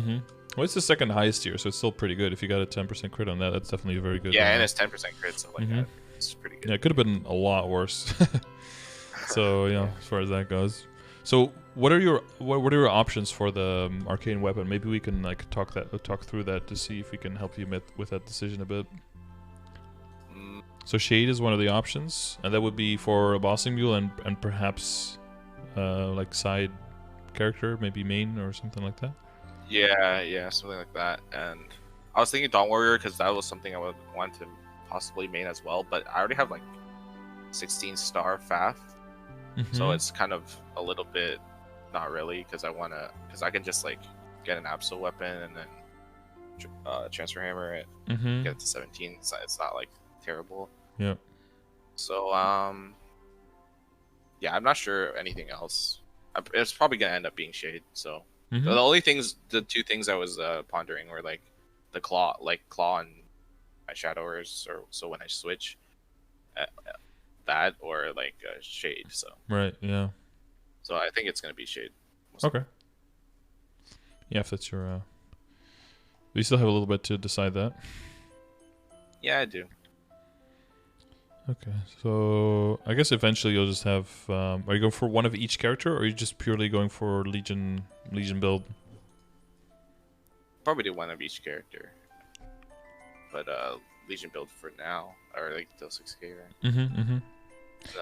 Well, it's the second highest tier, so it's still pretty good. If you got a 10% crit on that, that's definitely very good. Yeah, and it's 10% crit, so like it's pretty good. Yeah, it could have been a lot worse. So yeah, as far as that goes. So what are your options for the arcane weapon? Maybe we can like talk through that to see if we can help you with that decision a bit. So Shade is one of the options, and that would be for a bossing mule and perhaps like side character, maybe main or something like that. Yeah, something like that. And I was thinking Dawn Warrior because that was something I would want to possibly main as well. But I already have like 16 star Faf, so it's kind of a little bit not really because I can just like get an Absol weapon and then transfer hammer it, get it to 17. So it's not like terrible. Yeah. So yeah, I'm not sure anything else. It's probably gonna end up being Shade. So the two things I was pondering were like the claw and my shadowers, or so when I switch, that or like Shade. So right, yeah. So I think it's gonna be Shade. Okay. Yeah, if that's your. We still have a little bit to decide that. Yeah, I do. Okay, so I guess eventually you'll just have. Are you going for one of each character, or are you just purely going for Legion build? Probably do one of each character, but Legion build for now, or like till 6K, right?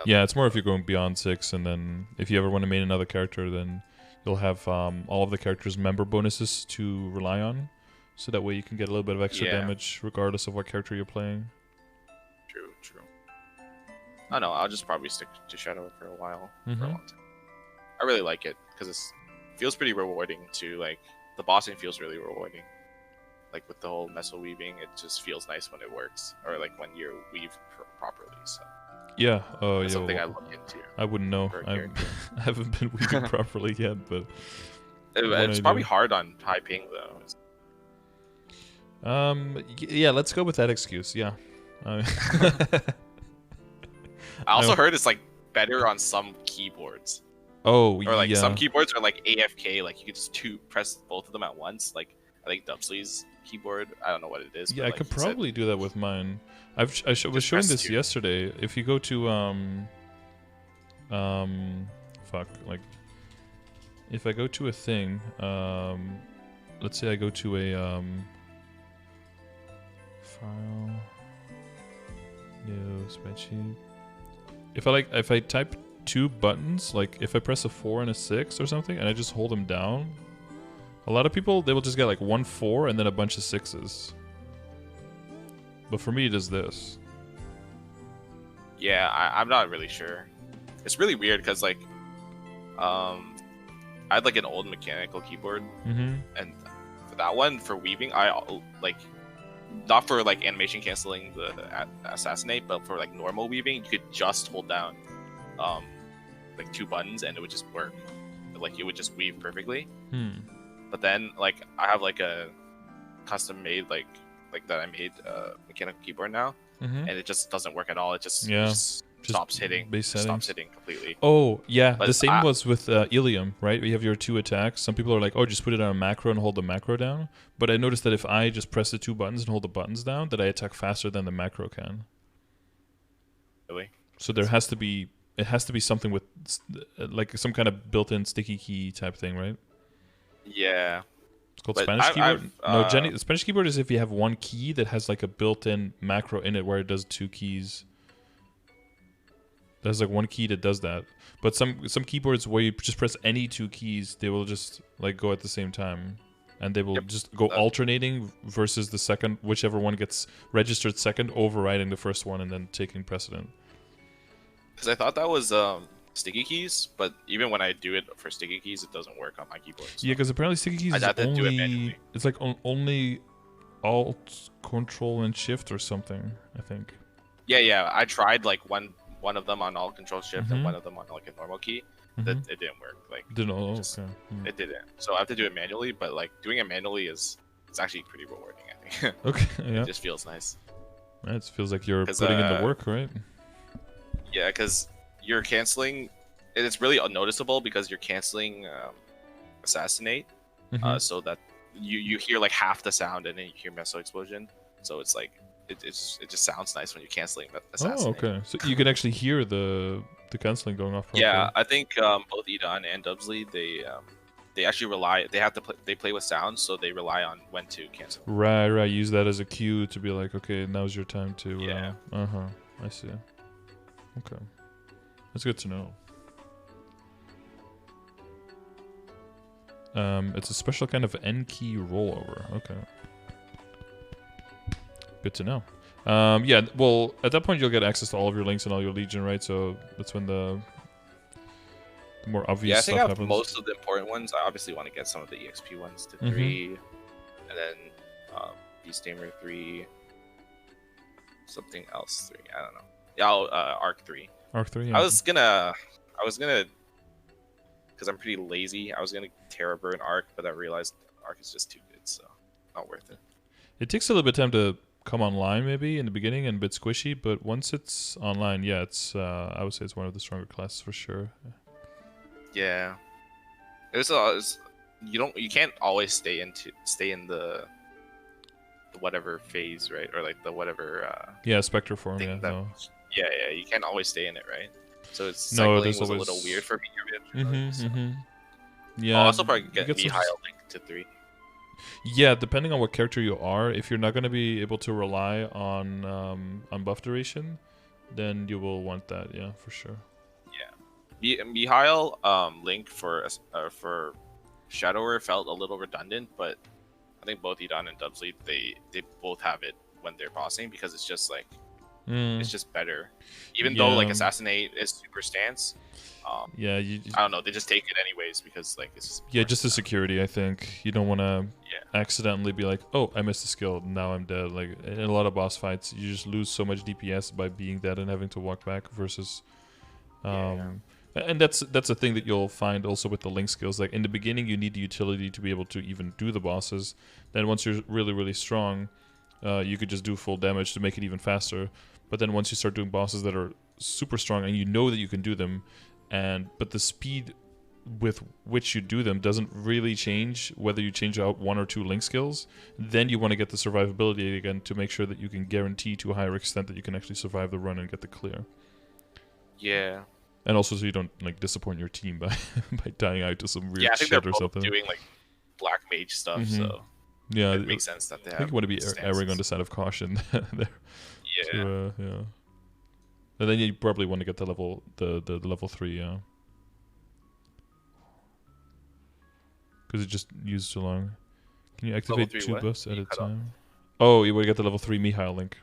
Yeah, it's more if you're going beyond 6, and then if you ever want to main another character, then you'll have all of the characters' member bonuses to rely on, so that way you can get a little bit of extra damage regardless of what character you're playing. True. I don't know, I'll just probably stick to Shadow for a while, for a long time. I really like it, because it feels pretty rewarding to, like, the bossing feels really rewarding. Like, with the whole meso weaving, it just feels nice when it works, or, like, when you weave properly, so. Yeah, That's something I look into. I wouldn't know. I haven't been weaving properly yet, but... It's probably hard on high ping, though. Yeah, let's go with that excuse, yeah. I also heard it's like better on some keyboards. Oh, or like some keyboards are like AFK, like you could just press both of them at once. Like I think Dubsley's keyboard, I don't know what it is. Yeah, but I like could probably do that with mine. I was showing this yesterday. If you go to fuck, like if I go to a thing, let's say I go to a file, new spreadsheet. If I type 2 buttons, like if I press a 4 and a 6 or something, and I just hold them down, a lot of people, they will just get like 1 4 and then a bunch of 6s. But for me, it is this. Yeah, I'm not really sure. It's really weird because like, I had like an old mechanical keyboard, and for that one, for weaving, I like, not for like animation canceling the assassinate, but for like normal weaving, you could just hold down like 2 buttons and it would just work. Like it would just weave perfectly. But then like I have like a custom made like that I made mechanical keyboard now, and it just doesn't work at all. It just stops hitting. Stops hitting completely. Oh yeah, but the same was with Ilium, right? You have your 2 attacks. Some people are like, oh, just put it on a macro and hold the macro down. But I noticed that if I just press the 2 buttons and hold the buttons down, that I attack faster than the macro can. Really? So there has to be, it has to be something with like some kind of built-in sticky key type thing, right? Yeah. It's called Spanish keyboard. No, Jenny, Spanish keyboard is if you have one key that has like a built-in macro in it where it does 2 keys. There's like one key that does that, but some keyboards where you just press any 2 keys, they will just like go at the same time, and they will Yep. just go alternating versus the second, whichever one gets registered second, overriding the first one and then taking precedent. Because I thought that was sticky keys, but even when I do it for sticky keys, it doesn't work on my keyboard. So Yeah, because apparently sticky keys I'd is have to do it only manually. it's like only Alt, Control, and Shift or something. I think. Yeah. I tried like one of them on Alt Control Shift and Mhm. one of them on like a normal key. That it didn't work. Like Didn't know. just- Okay. it didn't. So I have to do it manually. But like doing it manually it's actually pretty rewarding. I think. Okay. Yeah. It just feels nice. It feels like you're 'Cause, putting in the work, right? Yeah, because you're canceling. It's really unnoticeable because you're canceling assassinate, Mhm. so that you hear like half the sound and then you hear meso explosion. So it's like it just sounds nice when you're canceling assassinate. Oh, okay. So you can actually hear the canceling going off properly. Yeah, I think both Edan and Dubsley they actually rely. They have to they play with sounds, so they rely on when to cancel. Right. Use that as a cue to be like, okay, now's your time to. Yeah. I see. Okay. That's good to know. It's a special kind of N key rollover. Okay. Good to know. Yeah, well, at that point you'll get access to all of your links and all your Legion, right? So that's when the more obvious Yeah, I stuff think I have happens. most of the important ones. I obviously want to get some of the EXP ones to 3, and then Beast Tamer 3, something else 3. I don't know. Yeah, Arc 3. Arc 3. Yeah. I was gonna, because I'm pretty lazy. I was gonna Terra Burn Arc, but I realized Arc is just too good, so not worth it. It takes a little bit of time to come online, maybe in the beginning, and a bit squishy. But once it's online, yeah, it's I would say it's one of the stronger classes for sure. Yeah, it's you can't always stay in the whatever phase, right? Or like the whatever. Yeah, Spectre form. thing Yeah. that- No. Yeah. You can't always stay in it, right? So it's No, cycling there's was always- a little weird for me. So. Yeah. I'll also probably get you some- Mihail Link to 3. Yeah, depending on what character you are, if you're not going to be able to rely on buff duration, then you will want that. Yeah, for sure. Mihail Link for Shadower felt a little redundant, but I think both Edan and Dubsley they both have it when they're bossing because it's just like it's just better. Even though like Yeah. Assassinate is super stance, Yeah, I don't know, they just take it anyways because like it's just the security. I think you don't want to Yeah. accidentally be like, oh, I missed a skill, now I'm dead. Like in a lot of boss fights, you just lose so much DPS by being dead and having to walk back versus. And that's a thing that you'll find also with the link skills. Like in the beginning, you need the utility to be able to even do the bosses. Then once you're really strong, you could just do full damage to make it even faster. But then once you start doing bosses that are super strong and you know that you can do them, but the speed with which you do them doesn't really change whether you change out 1 or 2 link skills, then you want to get the survivability again to make sure that you can guarantee to a higher extent that you can actually survive the run and get the clear. Yeah. And also so you don't like disappoint your team by by dying out to some weird I think they're shit or both something. doing like black mage stuff, so Yeah, it makes sense that they I have. think you want to be erring on stances. the side of caution there. Yeah. Yeah. And then you probably want to get the level level 3, yeah. Because it just used too long. Can you activate 3 2 what? buffs at You a cut off. time? Oh, you want to get the level 3 Mihail link.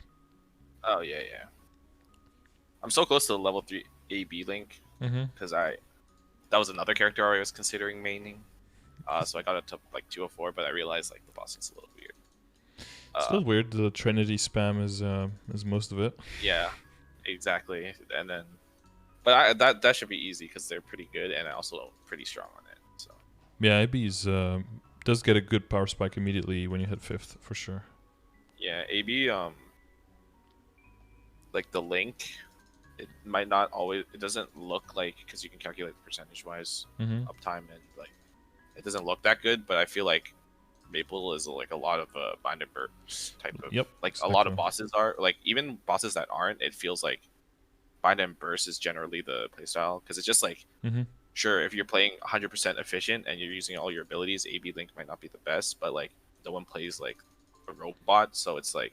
Oh yeah. I'm so close to the level 3 AB link because that was another character I was considering maining. So I got it to like 204, but I realized like the boss is a little weird. It's a little weird. The Trinity spam is most of it. Yeah, exactly. And then, but that should be easy because they're pretty good and also pretty strong on it. So Yeah, AB's does get a good power spike immediately when you hit 5th for sure. yeah, AB like the link, it might not always. It doesn't look like because you can calculate percentage wise uptime and like it doesn't look that good. But I feel like Maple is like a lot of bind and burst type of like a lot of bosses are like even bosses that aren't. It feels like bind and burst is generally the playstyle because it's just like sure if you're playing 100% efficient and you're using all your abilities, AB Link might not be the best, but like no one plays like a robot, so it's like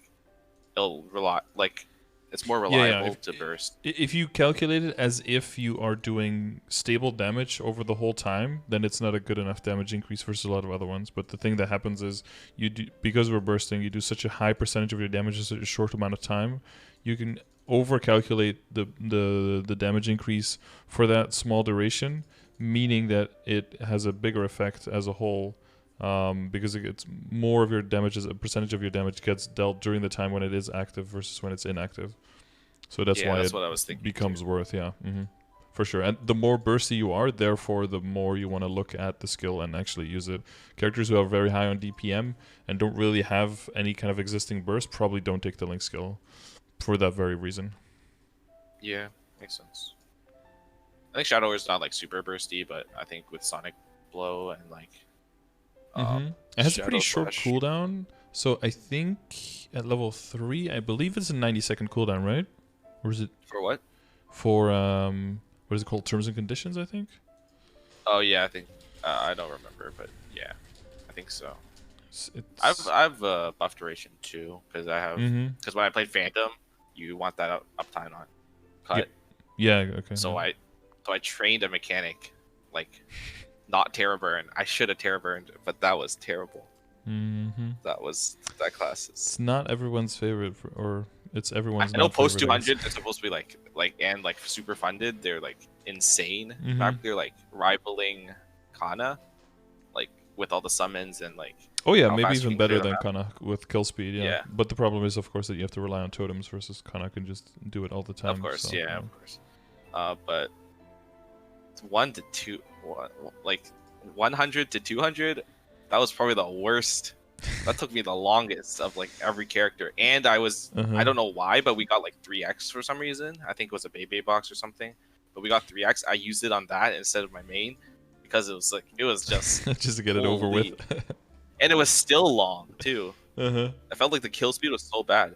it'll rely like it's more reliable to burst. If you calculate it as if you are doing stable damage over the whole time, then it's not a good enough damage increase versus a lot of other ones. But the thing that happens is because we're bursting, you do such a high percentage of your damage in such a short amount of time, you can overcalculate the damage increase for that small duration, meaning that it has a bigger effect as a whole. Because it's more of your damage, as a percentage of your damage gets dealt during the time when it is active versus when it's inactive. So that's why that's what I was thinking becomes worth, for sure. And the more bursty you are, therefore the more you want to look at the skill and actually use it. Characters who are very high on DPM and don't really have any kind of existing burst probably don't take the Link skill for that very reason. Yeah, makes sense. I think Shadow is not like super bursty, but I think with Sonic Blow and like it has a pretty short cooldown, so I think at level 3, I believe it's a 90-second cooldown, right? Or is it for what? For what is it called? Terms and conditions, I think. Oh yeah, I think I don't remember, but yeah, I think so. I've buff duration too, because I have because when I played Phantom, you want that uptime on cut. Yeah. Okay. So I trained a mechanic like. Not Terra Burn. I should have Terra Burned, but that was terrible. That class. It's not everyone's favorite, or it's everyone's. I know post 200 they're supposed to be like super funded. They're like insane. They're like rivaling Kana, like with all the summons and like. Oh yeah, maybe even better than Kana with kill speed. Yeah. But the problem is, of course, that you have to rely on totems versus Kana can just do it all the time. Of course, so, of course. But 1 to 2. Like 100 to 200, that was probably the worst. That took me the longest of like every character, and I was I don't know why, but we got like 3x for some reason. I think it was a Bebe box or something, but we got 3x. I used it on that instead of my main because it was just just to get it over with, and it was still long too. I felt like the kill speed was so bad,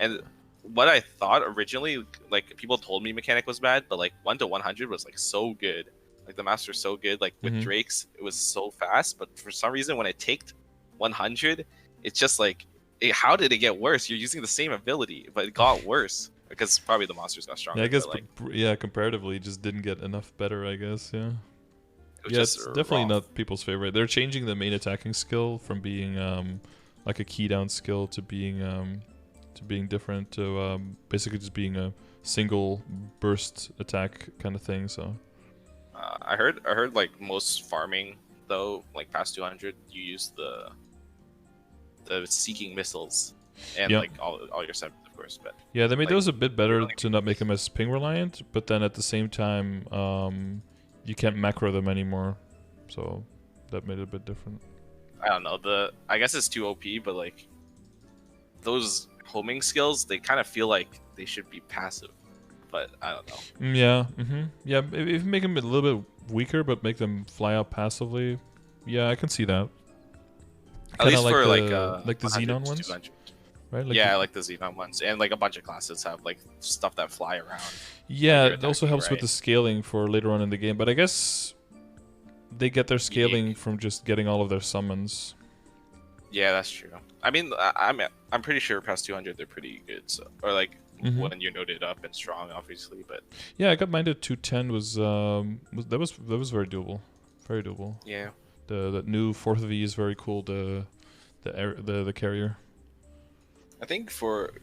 and what I thought originally, like people told me mechanic was bad, but like 1 to 100 was like so good. Like the master's so good. Like with Drake's, it was so fast. But for some reason, when I taked 100, it's just like, how did it get worse? You're using the same ability, but it got worse because probably the monsters got stronger. Yeah, I guess. Like, comparatively, it just didn't get enough better. I guess. Yeah. It's definitely not people's favorite. They're changing the main attacking skill from being like a key down skill to being different to basically just being a single burst attack kind of thing. So. I heard like most farming though, like past 200, you use the seeking missiles and like all your sevens, of course. But yeah, they made those a bit better to not make them as ping reliant, but then at the same time, you can't macro them anymore, so that made it a bit different. I don't know. I guess it's too OP, but like those homing skills, they kind of feel like they should be passive. But I don't know. Yeah, yeah. If you make them a little bit weaker, but make them fly out passively, yeah, I can see that. At least like for like the Xenon ones, right? Like like the Xenon ones, and like a bunch of classes have like stuff that fly around. Yeah, it also helps with the scaling for later on in the game. But I guess they get their scaling from just getting all of their summons. Yeah, that's true. I mean, I'm pretty sure past 200 they're pretty good. So or like. When you're noted up and strong, obviously, but yeah, I got mine to 210. Was very doable, very doable. Yeah, the new 4th V is very cool. The carrier. I think for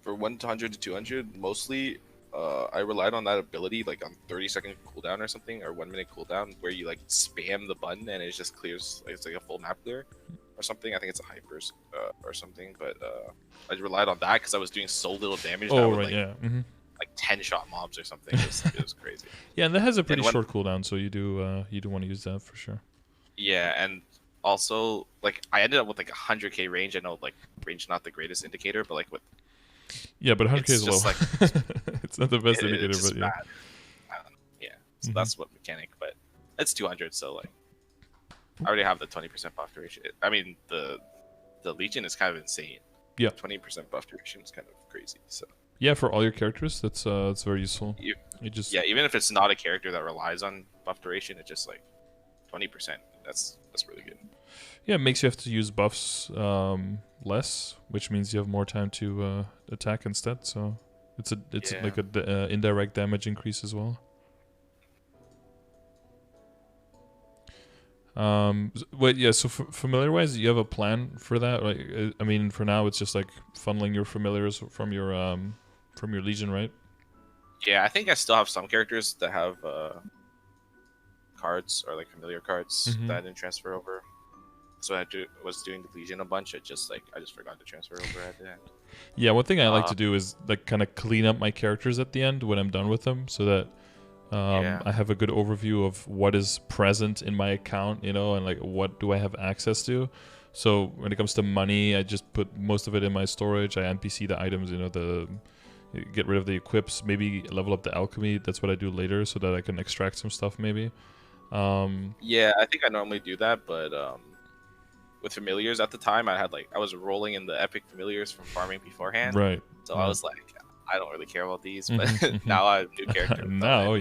100 to 200, mostly, I relied on that ability, like on 30-second cooldown or something, or 1-minute cooldown, where you like spam the button and it just clears. Like, it's like a full map clear. Or something. I think it's a hypers or something, but I relied on that because I was doing so little damage. Oh, that right, yeah. Like 10-shot mobs or something. It was crazy. Yeah, and that has a pretty short cooldown, so you do want to use that for sure. Yeah, and also like I ended up with like 100k range. I know like range not the greatest indicator, but like with yeah, but 100k is low. Like, it's not the best indicator, but yeah. Yeah, so that's what mechanic, but it's 200, so like. I already have the 20% buff duration. I mean, the Legion is kind of insane. Yeah. 20% buff duration is kind of crazy. So. Yeah, for all your characters, that's it's very useful. Yeah, even if it's not a character that relies on buff duration, it's just like 20%. That's really good. Yeah, it makes you have to use buffs less, which means you have more time to attack instead. So it's like a indirect damage increase as well. Wait, yeah. So familiar wise, you have a plan for that? Like, I mean, for now, it's just like funneling your familiars from your legion, right? Yeah, I think I still have some characters that have cards or like familiar cards that I didn't transfer over. So I was doing the Legion a bunch. I just forgot to transfer over at the end. Yeah, one thing I like to do is like kind of clean up my characters at the end when I'm done with them, so that I have a good overview of what is present in my account, and like what do I have access to. So when it comes to money, I just put most of it in my storage. I NPC the items, get rid of the equips, maybe level up the alchemy. That's what I do later, so that I can extract some stuff maybe. Yeah, I think I normally do that, but with familiars at the time, I was rolling in the epic familiars from farming beforehand. Right. So I was like, I don't really care about these, but now I have new characters. Now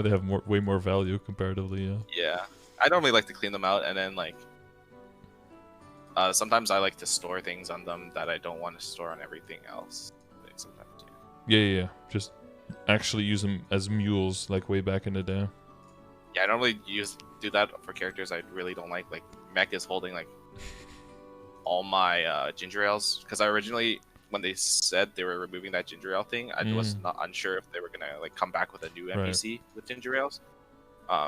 they have way more value comparatively. Yeah, I normally like to clean them out, and then like sometimes I like to store things on them that I don't want to store on everything else. Like, sometimes. Yeah. Just actually use them as mules, like way back in the day. Yeah, I normally do that for characters I really don't like. Like Mech is holding like all my ginger ales, because I originally, when they said they were removing that ginger ale thing, I was not unsure if they were gonna like come back with a new NPC with ginger ales.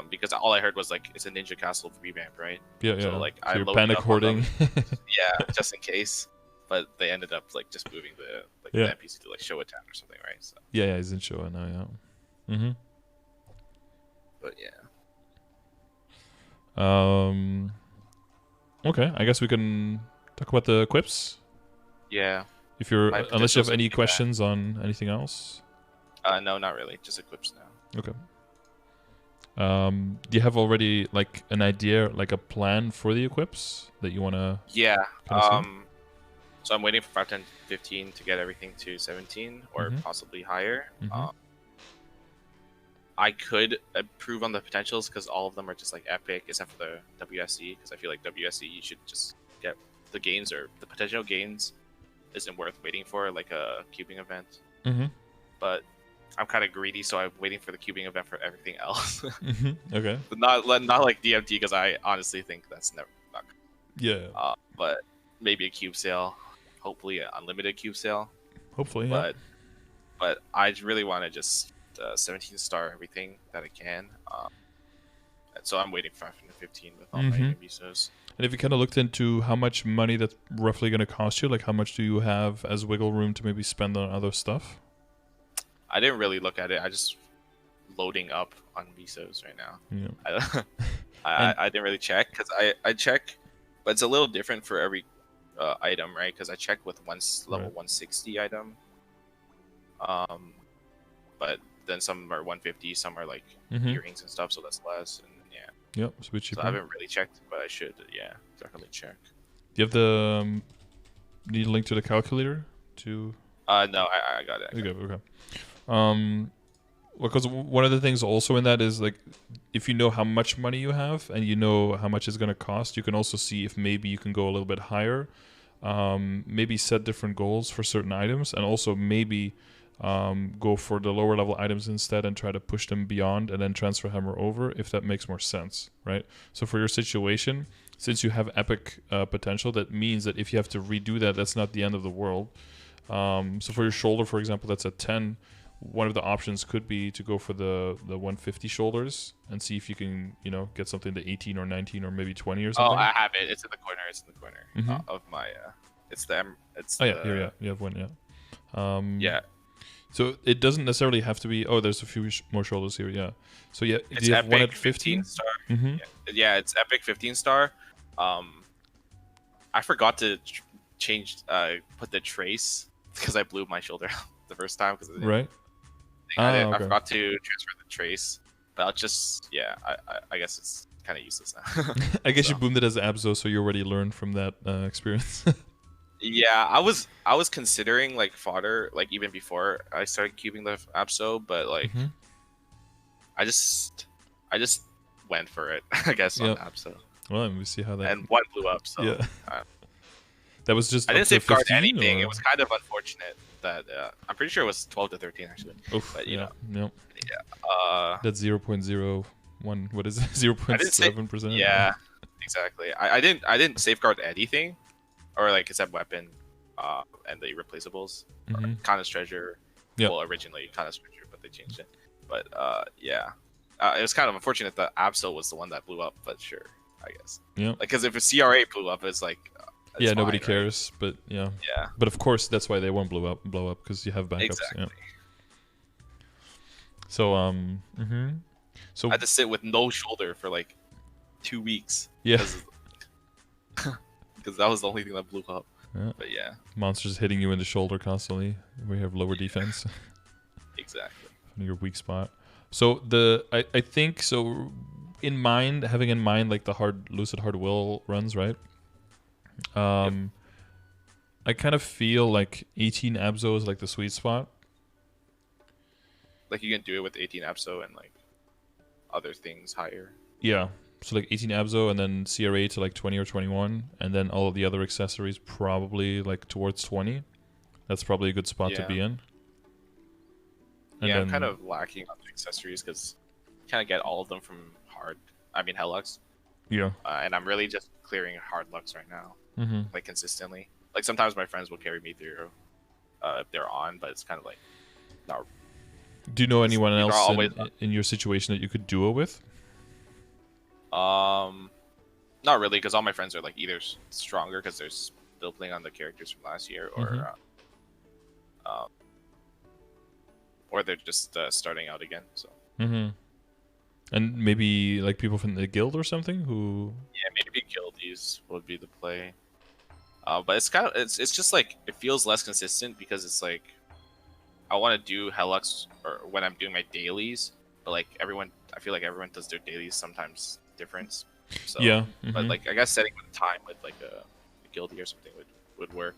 Because all I heard was like it's a ninja castle revamp, right? Yeah. So like so you're panic hoarding. Yeah, just in case. But they ended up like just moving the NPC to like Showa Town or something, right? So. Yeah, he's in Showa now. Yeah. But yeah. Okay, I guess we can talk about the equips. Yeah. Unless you have any questions on anything else. No, not really. Just equips now. Okay. Do you have already like an idea, like a plan for the equips that you want to? Yeah. So I'm waiting for 5, 10, 15 to get everything to 17 or possibly higher. I could improve on the potentials because all of them are just like epic, except for the WSE. Because I feel like WSE you should just get the gains, or the potential gains isn't worth waiting for, like a cubing event. But I'm kind of greedy, so I'm waiting for the cubing event for everything else. Okay. But not like DMT, because I honestly think that's not good. Yeah. But maybe a cube sale, hopefully an unlimited cube sale. Hopefully, yeah. But I really want to just 17 star everything that I can. And so I'm waiting for 515 with all my Misos. And if you kind of looked into how much money that's roughly going to cost you, like how much do you have as wiggle room to maybe spend on other stuff? I didn't really look at it. I just loading up on Misos right now. Yeah. I didn't really check, because I check, but it's a little different for every item, right? Because I checked with level 160 item. But then some are 150, some are like earrings and stuff, so that's less. And yeah. Yep, switch. So I haven't really checked, but I should. Yeah, definitely check. Do you have the need a link to the calculator to? No, I got it. Okay. Because one of the things also in that is like, if you know how much money you have and you know how much it's going to cost, you can also see if maybe you can go a little bit higher. Maybe set different goals for certain items, and also maybe go for the lower level items instead and try to push them beyond, and then transfer hammer over, if that makes more sense, right? So for your situation, since you have epic potential, that means that if you have to redo that, that's not the end of the world. So for your shoulder, for example, that's at 10. One of the options could be to go for the 150 shoulders and see if you can, get something to 18 or 19 or maybe 20 or something. Oh, I have it. It's in the corner. Of my. It's the. Here, you have one. Yeah. Yeah. So it doesn't necessarily have to be. Oh, there's a few more shoulders here. Yeah. So yeah, it's do you have epic one at 15 star? Yeah, it's epic 15 star. I forgot to put the trace because I blew my shoulder the first time. Right. I forgot to transfer the trace, but I'll just I guess it's kind of useless now. I guess you boomed it as Abzo, so you already learned from that experience. Yeah, I was considering like fodder, like even before I started cubing the Abso, but like I just went for it, I guess, on Abso. Well, we see how that. And one blew up. So yeah. That was just. I didn't safeguard anything. Or? It was kind of unfortunate that I'm pretty sure it was 12 to 13 actually. Oof, but you know. Yeah. That's 0.01. What is it? 0.7%. Yeah, exactly. I didn't safeguard anything, or like except weapon, and the irreplaceables. Kana's treasure. Yeah. Well, originally Kana's treasure, but they changed it. But yeah, it was kind of unfortunate that Absol was the one that blew up. But sure, I guess. Yeah. Like, because if a CRA blew up, it's like. It's fine, nobody right? cares, but yeah. Yeah. But of course, that's why they won't blow up because you have backups. Exactly. Yeah. So So I had to sit with no shoulder for like 2 weeks. Yeah. Because that was the only thing that blew up. Yeah. But yeah. Monsters hitting you in the shoulder constantly. We have lower defense. Exactly. Your weak spot. So I think so. Having in mind like the Lucid Hard Will runs, right? I kind of feel like 18 Abso is like the sweet spot. Like you can do it with 18 Abso and like other things higher. Yeah. So like 18 Abso and then CRA to like 20 or 21, and then all of the other accessories probably like towards 20. That's probably a good spot to be in. And I'm kind of lacking on the accessories because you kind of get all of them from Hellux. Yeah. And I'm really just clearing hard Lux right now. Like consistently. Like sometimes my friends will carry me through if they're on, but it's kind of like not. Do you know anyone else in your situation that you could duo with? Not really, because all my friends are like either stronger because they're still playing on the characters from last year, or they're just starting out again. So. And maybe like people from the guild or something who. Yeah, maybe guildies would be the play. But it's kind of it's just like it feels less consistent because it's like I want to do Hellux or when I'm doing my dailies, but like I feel like everyone does their dailies sometimes different. So, yeah. But like I guess setting with time with like a guildie or something would work.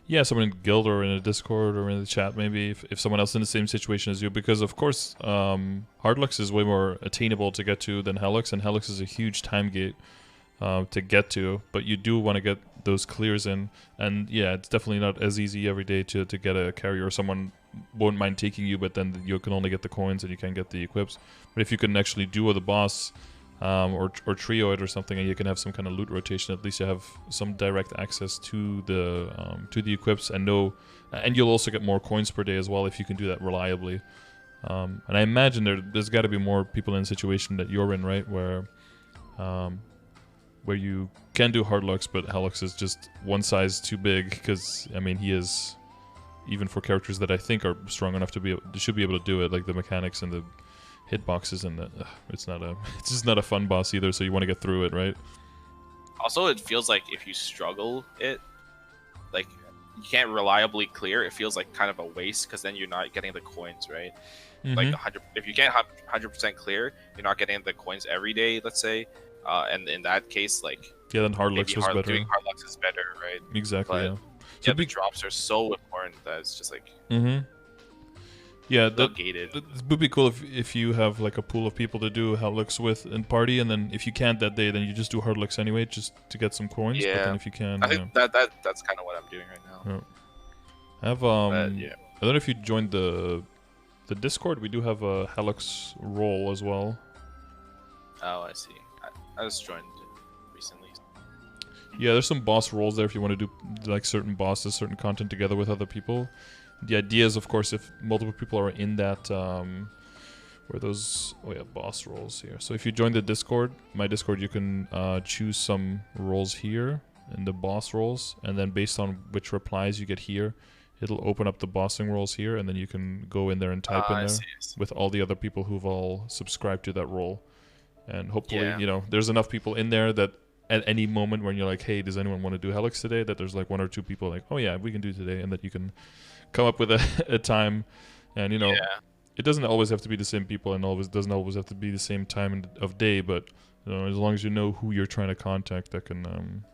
Yeah, someone in guild or in a Discord or in the chat maybe if someone else in the same situation as you, because of course Hardlux is way more attainable to get to than Hellux, and Hellux is a huge time gate to get to, but you do want to get those clears in, and yeah, it's definitely not as easy every day to get a carrier, or someone won't mind taking you, but then you can only get the coins and you can't get the equips. But if you can actually duo the boss or trio it or something, and you can have some kind of loot rotation, at least you have some direct access to the equips, and you'll also get more coins per day as well if you can do that reliably. And I imagine there's got to be more people in a situation that you're in, right, where you can do Hardlux, but Hellux is just one size too big, because I mean he is, even for characters that I think are strong enough should be able to do it, like the mechanics and the hitboxes, and it's just not a fun boss either, so you want to get through it, right? Also, it feels like if you struggle it, like you can't reliably clear, it feels like kind of a waste, because then you're not getting the coins, right? Like if you can't 100% clear, you're not getting the coins every day, let's say, and in that case, like then Hardlux was better. Doing Hardlux is better, right? Exactly. But, so the drops are so important that it's just like yeah, gated. It would be cool if you have like a pool of people to do Hardlux with in party, and then if you can't that day, then you just do Hardlux anyway, just to get some coins. Yeah. But then if you can, I think that's kind of what I'm doing right now. Yeah. I have I don't know if you joined the Discord. We do have a Hellux role as well. Oh, I see. I just joined recently. Yeah, there's some boss roles there if you want to do like certain bosses, certain content together with other people. The idea is, of course, if multiple people are in that, where those, boss roles here. So if you join the Discord, my Discord, you can choose some roles here in the boss roles, and then based on which replies you get here, it'll open up the bossing roles here, and then you can go in there and type in there with all the other people who've all subscribed to that role. And hopefully, there's enough people in there that at any moment when you're like, hey, does anyone want to do Hellux today? That there's like one or two people like, oh yeah, we can do today, and that you can come up with a time. And it doesn't always have to be the same people, and doesn't always have to be the same time of day, but as long as you know who you're trying to contact, that can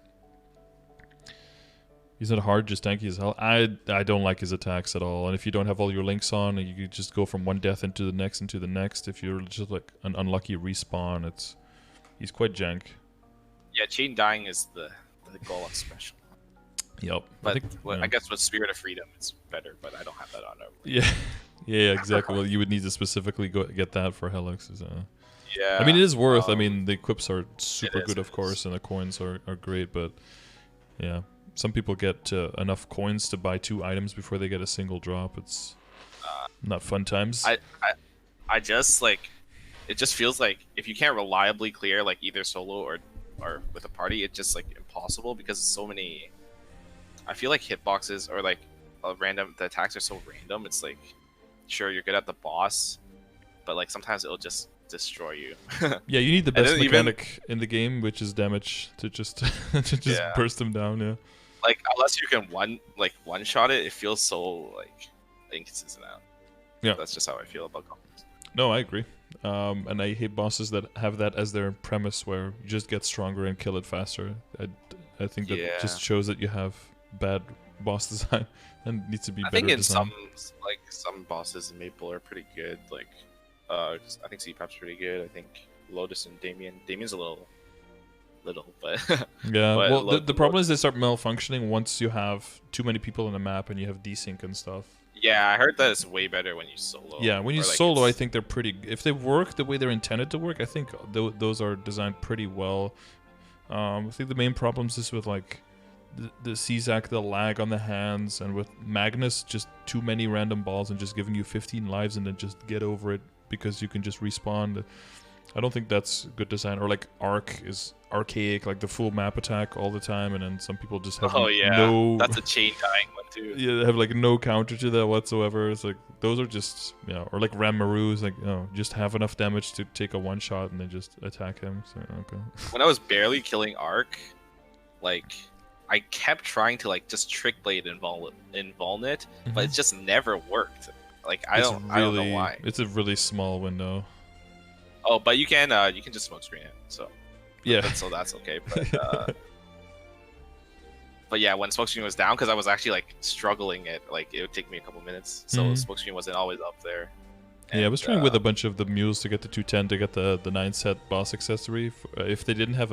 he's not hard, just tanky as hell. I don't like his attacks at all, and if you don't have all your links on, you just go from one death into the next. If you're just like an unlucky respawn, it's He's quite jank. Yeah, chain dying is the goal of special. Yep. But I guess with Spirit of Freedom, it's better. But I don't have that on normally. Yeah. Yeah, exactly. Well, you would need to specifically get that for Helix. Yeah. I mean, it is worth. I mean, the equips are super good, of course, is. and the coins are great. But yeah, some people get enough coins to buy 2 items before they get a single drop. It's not fun times. I just like, it just feels like if you can't reliably clear like either solo or with a party, it's just like impossible because so many. I feel like hitboxes or like the attacks are so random. It's like, sure, you're good at the boss, but like sometimes it'll just destroy you. Yeah, you need the best mechanic in the game, which is damage, to just burst them down. Yeah. Like unless you can one shot it, it feels so like inconsistent now. Yeah. That's just how I feel about combos. No, I agree. And I hate bosses that have that as their premise, where you just get stronger and kill it faster. I think that just shows that you have bad boss design and needs to be better. I think in some bosses in Maple are pretty good. Like I think CPAP's pretty good. I think Lotus and Damien's a little, but yeah. But well, the problem is they start malfunctioning once you have too many people on the map and you have desync and stuff. Yeah, I heard that it's way better when you solo. Yeah, when you solo, I think they're pretty. If they work the way they're intended to work, I think those are designed pretty well. I think the main problems is with like the CZAC, the lag on the hands, and with Magnus, just too many random balls and just giving you 15 lives and then just get over it because you can just respawn. I don't think that's good design. Or like Arc is archaic, like the full map attack all the time, and then some people just have no. That's a chain dying one too. Yeah, they have like no counter to that whatsoever. It's like those are just or like Ram Maru's like just have enough damage to take a one shot and then just attack him. So okay. When I was barely killing Arc, like I kept trying to like just trick blade and Volnit, but it just never worked. Like I don't know why. It's a really small window. Oh, but you can just smoke screen it. So yeah, so that's okay. But but yeah, when smoke screen was down, because I was actually like struggling it, like it would take me a couple minutes, so smoke screen wasn't always up there. And, yeah, I was trying with a bunch of the mules to get to 210 to get the 9-set boss accessory. If they didn't have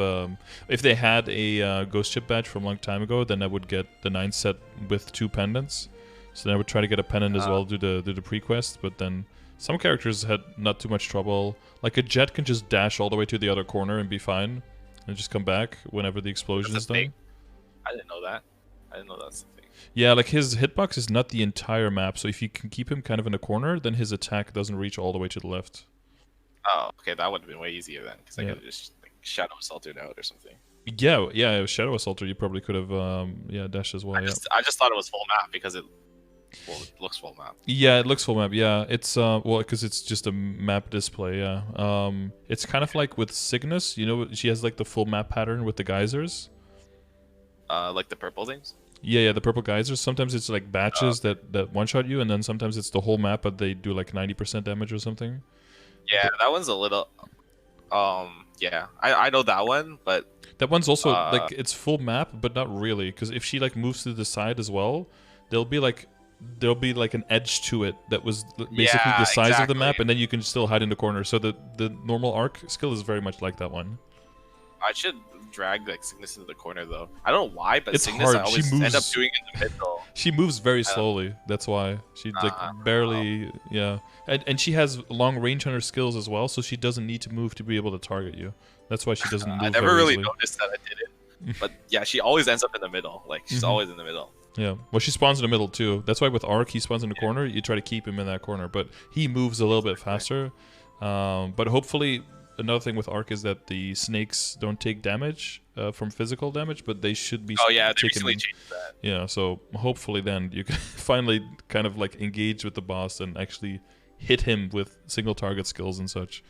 if they had a ghost ship badge from a long time ago, then I would get the 9-set with 2 pendants. So then I would try to get a pendant as well, do the pre-quest, but then some characters had not too much trouble. Like a Jet can just dash all the way to the other corner and be fine, and just come back whenever the explosion is done. I didn't know that. I didn't know that's the thing. Yeah, like his hitbox is not the entire map, so if you can keep him kind of in a corner, then his attack doesn't reach all the way to the left. Oh, okay, that would have been way easier then, because I could have just like, Shadow Assaulted out or something. Yeah, Shadow Assaulter you probably could have dashed as well. I just thought it was full map because it looks full map. Yeah, it looks full map. Yeah, it's because it's just a map display. Yeah, it's kind of like with Cygnus. You know, she has like the full map pattern with the geysers. Like the purple things. Yeah, the purple geysers. Sometimes it's like batches that one shot you, and then sometimes it's the whole map, but they do like 90% damage or something. Yeah, that one's a little. Yeah, I know that one, but that one's also like it's full map, but not really, because if she like moves to the side as well, there'll be like an edge to it that was basically the size of the map, and then you can still hide in the corner. So the normal arc skill is very much like that one. I should drag like Cygnus into the corner though. I don't know why, but it's Cygnus hard. I always end up doing it in the middle. She moves very slowly. That's why she like barely. Yeah, and she has long range on her skills as well, so she doesn't need to move to be able to target you. That's why she doesn't move. I never really noticed that I did it, but yeah, she always ends up in the middle. Like she's always in the middle. Yeah, well, she spawns in the middle too. That's why with Arc, he spawns in the corner. You try to keep him in that corner, but he moves a little bit faster. But hopefully, another thing with Arc is that the snakes don't take damage from physical damage, but they should be. Oh yeah, they recently changed that. Yeah, so hopefully then you can finally kind of like engage with the boss and actually hit him with single target skills and such.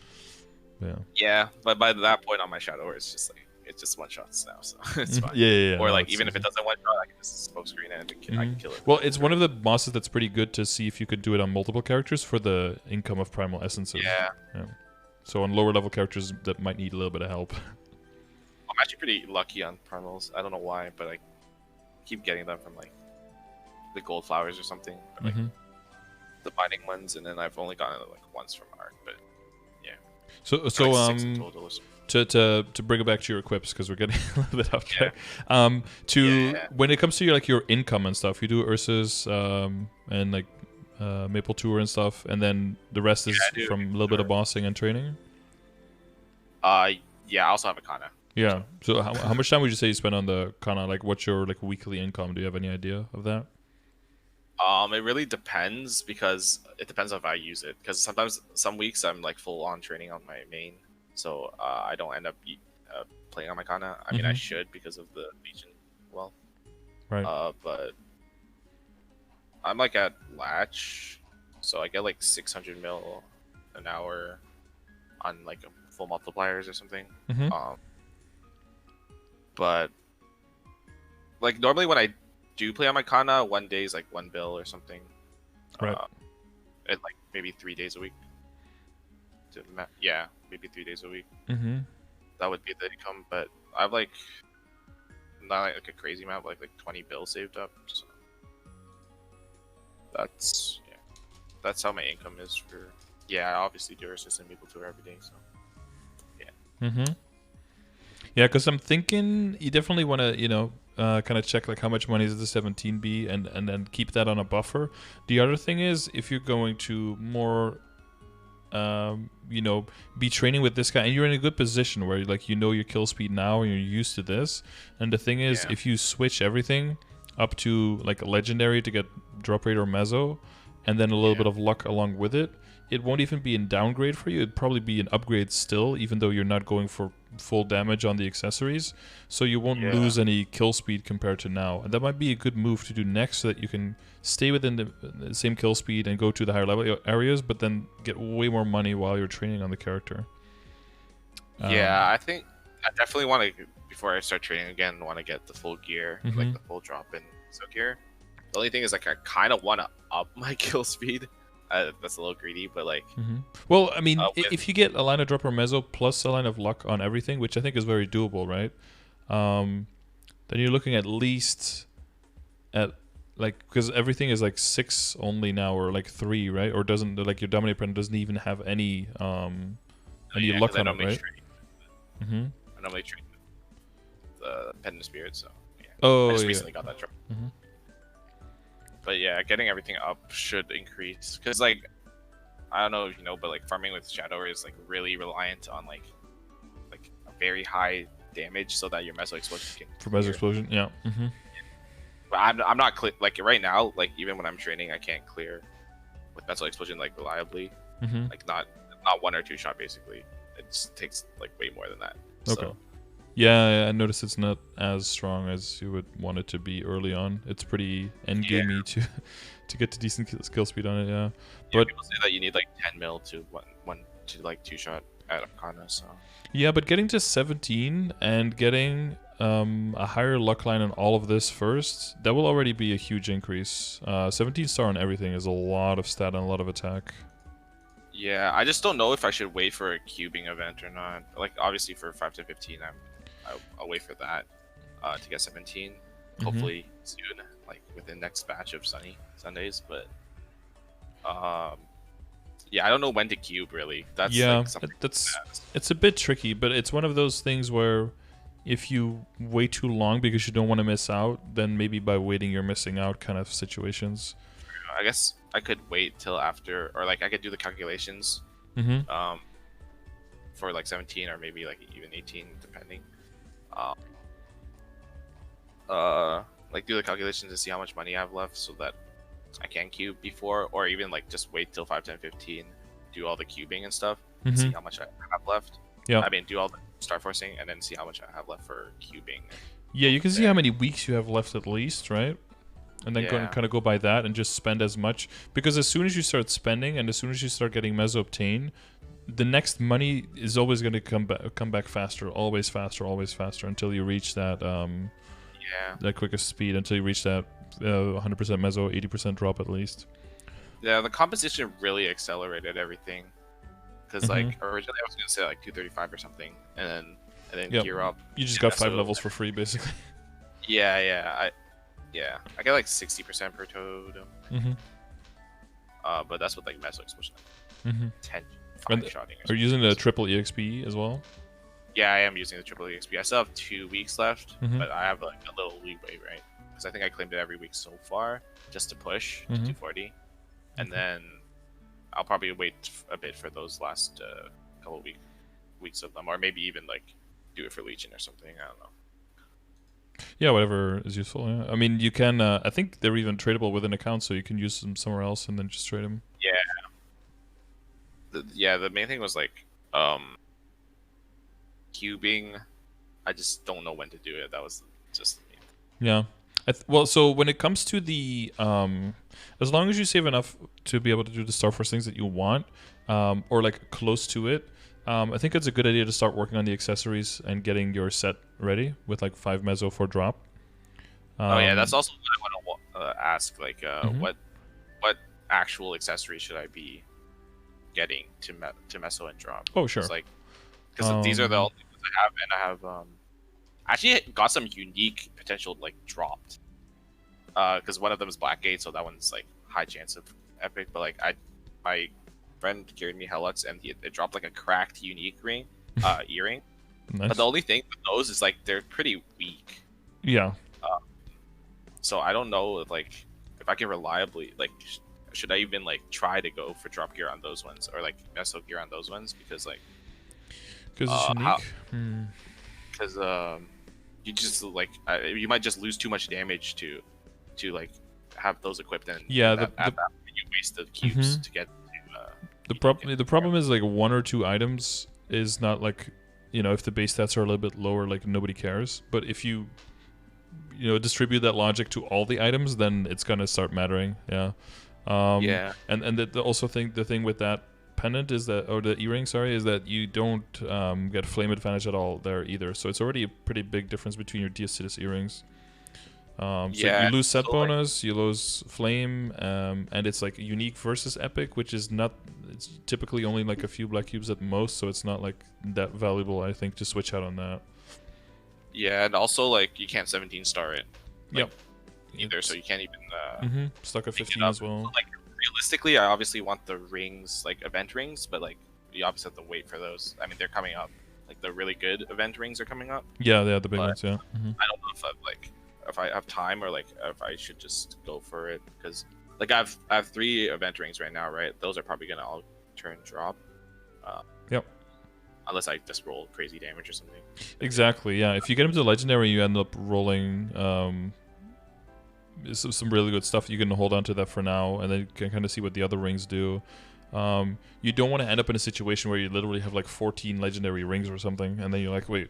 Yeah. Yeah, but by that point on my Shadow, it's just like. It's just one shots now, so it's fine. Yeah. Or like even if it doesn't one shot, I can just smoke screen it and I can kill it. Well, it's one of the bosses that's pretty good to see if you could do it on multiple characters for the income of primal essences. Yeah. So on lower level characters that might need a little bit of help. I'm actually pretty lucky on primals. I don't know why, but I keep getting them from like the gold flowers or something. But, like, the binding ones, and then I've only gotten it like once from Arc, but yeah. So like 6 in total or something. to bring it back to your equips because we're getting a little bit off track. When it comes to your income and stuff, you do Ursus and like Maple Tour and stuff, and then the rest is from a little bit of bossing and training. Yeah, I also have a Kana. Yeah. So how much time would you say you spend on the Kana? Like, what's your like weekly income? Do you have any idea of that? It really depends because it depends on if I use it. Because sometimes some weeks I'm like full on training on my main, so I don't end up playing on my Kana. I mean, I should because of the Legion wealth. Right. But I'm like at Latch, so I get like 600 mil an hour on like full multipliers or something. But like normally when I do play on my Kana, one day is like 1 bill or something. Right. And like maybe 3 days a week. Yeah, maybe 3 days a week. That would be the income, but I've like not like a crazy amount, but like 20 bills saved up. So that's how my income is for. Yeah, I obviously do Ursus and Maple Tour every day. So yeah. Yeah, because I'm thinking you definitely want to kind of check like how much money is the 17B and then keep that on a buffer. The other thing is if you're going to more be training with this guy and you're in a good position where like your kill speed now and you're used to this, and the thing is if you switch everything up to like a legendary to get drop rate or mezzo and then a little bit of luck along with it, it won't even be a downgrade for you. It'd probably be an upgrade still, even though you're not going for full damage on the accessories. So you won't lose any kill speed compared to now. And that might be a good move to do next so that you can stay within the same kill speed and go to the higher level areas, but then get way more money while you're training on the character. I think I definitely want to, before I start training again, want to get the full gear, like the full drop in so gear. The only thing is like I kind of want to up my kill speed. That's a little greedy, but like. Well, I mean, if you get a line of drop or mezzo plus a line of luck on everything, which I think is very doable, right? Then you're looking at least at like, because everything is like 6 only now, or like 3, right? Or doesn't like your Dominate Print doesn't even have any luck on it, right? I normally trade the Pendant Spirit, so yeah. Oh, I just recently got that drop. But yeah, getting everything up should increase because like I don't know if you know, but like farming with Shadow is like really reliant on like a very high damage so that your Meso Explosion can. For Meso Explosion, yeah. But I'm not like right now. Like even when I'm training, I can't clear with Meso Explosion like reliably. Like not 1 or 2 shot basically. It just takes like way more than that. Okay. So, yeah, I noticed it's not as strong as you would want it to be early on. It's pretty endgamey to get to decent skill speed on it. Yeah, but people say that you need like 10 mil to one to like 2 shot at Arcana. So yeah, but getting to 17 and getting a higher luck line on all of this first, that will already be a huge increase. 17 star on everything is a lot of stat and a lot of attack. Yeah, I just don't know if I should wait for a cubing event or not. Like obviously for 5 to 15, I'll wait for that to get 17. Hopefully soon, like within next batch of Sundays. But yeah, I don't know when to cube really. That's like something it's a bit tricky, but it's one of those things where if you wait too long because you don't want to miss out, then maybe by waiting you're missing out kind of situations. I guess I could wait till after, or like I could do the calculations for like 17 or maybe like even 18 depending. Like do the calculations to see how much money I have left so that I can cube before, or even like just wait till 5, 10, 15, do all the cubing and stuff, and see how much I have left. I mean, do all the star forcing and then see how much I have left for cubing. Yeah, you can see how many weeks you have left at least, right? And then kind of go by that and just spend as much, because as soon as you start spending and as soon as you start getting Meso obtained, the next money is always going to come back faster, always faster until you reach that that quickest speed, until you reach that 100% Meso, 80% drop at least. Yeah, the composition really accelerated everything, because like originally I was going to say like 235 or something, and then gear up. You just got 5 levels for free basically. I get like 60% per totem. But that's with like Meso Explosion. 10 5 shotting. Are you using the triple EXP as well? Yeah, I am using the triple EXP. I still have 2 weeks left, Mm-hmm. but I have like a little leeway, right? Because I think I claimed it every week so far, just to push to Mm-hmm. 240, and Okay. then I'll probably wait a bit for those last couple weeks of them, or maybe even like do it for Legion or something. I don't know. Yeah, whatever is useful. Yeah. I mean, you can. I think they're even tradable with an account, so you can use them somewhere else and then just trade them. Yeah. The main thing was like cubing. I just don't know when to do it. That was just the main thing. Yeah. Well, so when it comes to the, as long as you save enough to be able to do the Star Force things that you want, or like close to it, I think it's a good idea to start working on the accessories and getting your set ready with like 5 meso for drop. Oh yeah, that's also what I want to ask. Like, Mhm. what actual accessories should I be getting to meso and drop? Oh, sure. Because these are the only ones I have, and I have actually got some unique potential like dropped. Because one of them is Blackgate, so that one's like high chance of epic. But like my friend carried me Helix, and it dropped like a cracked unique ring, earring. Nice. But the only thing with those is like they're pretty weak. Yeah. So I don't know if I can reliably should I even like try to go for drop gear on those ones or like meso gear on those ones because like Because it's unique. because you just like you might just lose too much damage to like have those equipped and Yeah, at that point you waste the cubes to get the problem is like 1 or 2 items is not like, if the base stats are a little bit lower, like nobody cares. But if you distribute that logic to all the items, then it's gonna start mattering. Yeah. yeah. And the thing with that pendant is that, or the earring, sorry, is that you don't get flame advantage at all there either. So it's already a pretty big difference between your Deocidus earrings. So you lose set bonus, you lose flame, and it's like unique versus epic, which is not. It's typically only like a few black cubes at most, so it's not like that valuable, I think, to switch out on that. Yeah, and also like you can't 17 star it. Yep. Either, so you can't even stuck at 15 as well. So, like realistically, I obviously want the rings, like event rings, but like you obviously have to wait for those. I mean, they're coming up. Like the really good event rings are coming up. Yeah, the big ones. Yeah. I don't know if I have time or like if I should just go for it because like I have 3 event rings right now, right? Those are probably gonna all turn drop. Yep. Unless I just roll crazy damage or something. Exactly. Yeah. If you get into legendary, you end up rolling some really good stuff. You can hold on to that for now, and then you can kind of see what the other rings do. You don't want to end up in a situation where you literally have like 14 legendary rings or something, and then you're like, wait,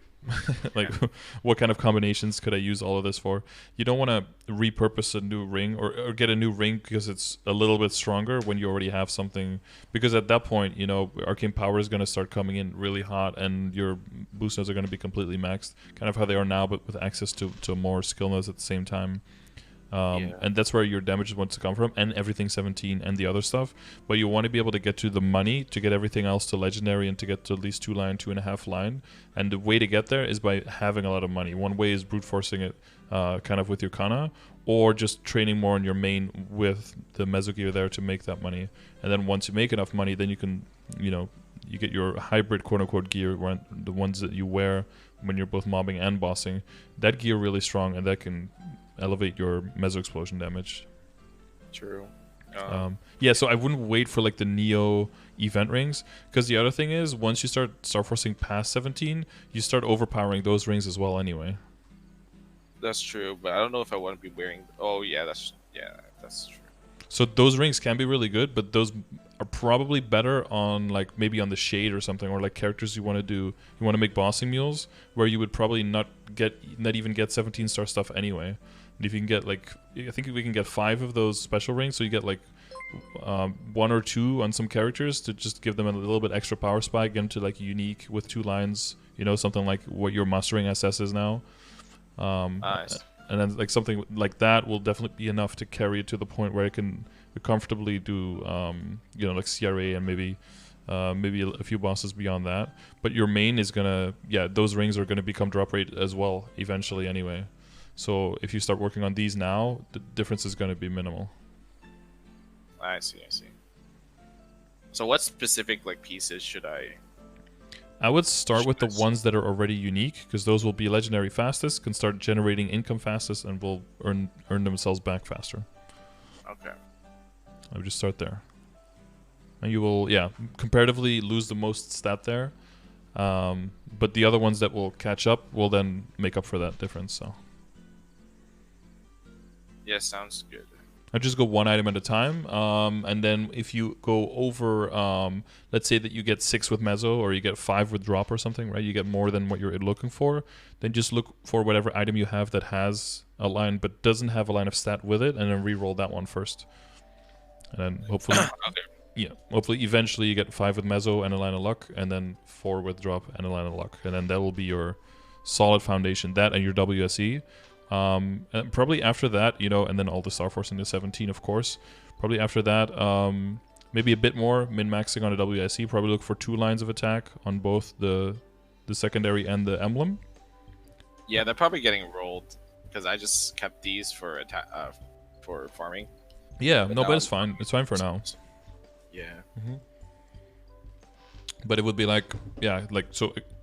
like what kind of combinations could I use all of this for? You don't want to repurpose a new ring or get a new ring because it's a little bit stronger when you already have something, because at that point, arcane power is going to start coming in really hot and your boost nodes are going to be completely maxed, kind of how they are now, but with access to more skill nodes at the same time. And that's where your damage wants to come from, and everything 17 and the other stuff. But you want to be able to get to the money to get everything else to legendary and to get to at least 2 line, 2.5 line. And the way to get there is by having a lot of money. One way is brute forcing it kind of with your Kana, or just training more on your main with the meso gear there to make that money. And then once you make enough money, then you can, you get your hybrid quote-unquote gear, the ones that you wear when you're both mobbing and bossing. That gear really strong, and that can elevate your meso explosion damage. True. Yeah, so I wouldn't wait for like the Neo event rings, because the other thing is once you start forcing past 17, you start overpowering those rings as well anyway. That's true, but I don't know if I want to be wearing. Oh yeah, that's true. So those rings can be really good, but those are probably better on like maybe on the shade or something, or like characters you want to make bossing mules where you would probably not even get 17 star stuff anyway. And if you can get like, I think we can get 5 of those special rings, so you get like 1 or 2 on some characters to just give them a little bit extra power spike, get them to like unique with 2 lines, something like what your mastering SS is now. Nice. And then like something like that will definitely be enough to carry it to the point where it can comfortably do like CRA and maybe a few bosses beyond that. But your main is gonna, those rings are gonna become drop rate as well eventually anyway. So if you start working on these now, the difference is gonna be minimal. I see. So what specific like pieces should I I would start with the ones that are already unique, because those will be legendary fastest, can start generating income fastest, and will earn themselves back faster. Okay. I would just start there. And you will, yeah, comparatively lose the most stat there. But the other ones that will catch up will then make up for that difference, so. Yeah, sounds good. I just go one item at a time, and then if you go over, let's say that you get 6 with Mezzo, or you get 5 with Drop or something, right? You get more than what you're looking for. Then just look for whatever item you have that has a line but doesn't have a line of stat with it, and then re-roll that one first. And then hopefully, hopefully eventually you get 5 with Mezzo and a line of luck, and then 4 with Drop and a line of luck, and then that will be your solid foundation. That and your WSE. And probably after that, and then all the Star Force into 17, of course. Probably after that, maybe a bit more min-maxing on a WSE. Probably look for 2 lines of attack on both the secondary and the emblem. Yeah, they're probably getting rolled because I just kept these for farming. Yeah, but it's fine. It's fine for now. Yeah. Mm-hmm. But it would be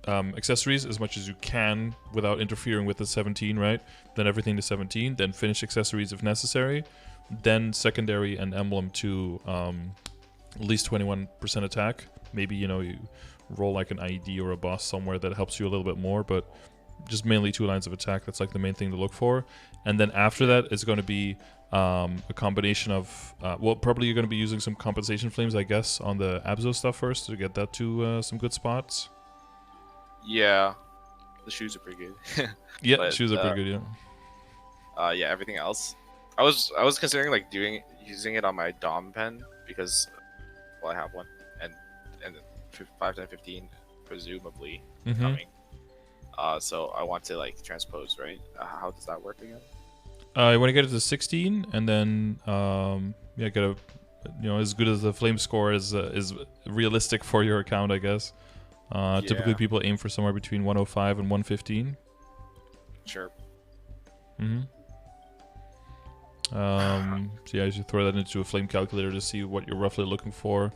accessories as much as you can without interfering with the 17, right? Then everything to 17, then finish accessories if necessary, then secondary and emblem to at least 21% attack. Maybe, you roll like an IED or a boss somewhere that helps you a little bit more, but just mainly 2 lines of attack. That's like the main thing to look for. And then after that, it's going to be a combination of probably you're going to be using some compensation flames, I guess, on the Abzo stuff first to get that to some good spots. Yeah, the shoes are pretty good. Yeah, but, shoes are pretty good. Yeah. Yeah, everything else, I was considering like using it on my Dom pen because, I have one, and 5, 10, 15 presumably coming. So I want to like transpose, right? How does that work again? You want to get it to 16, and then get a, as good as the flame score is realistic for your account, I guess. Typically, people aim for somewhere between 105 and 115. Sure. So yeah, you should throw that into a flame calculator to see what you're roughly looking for.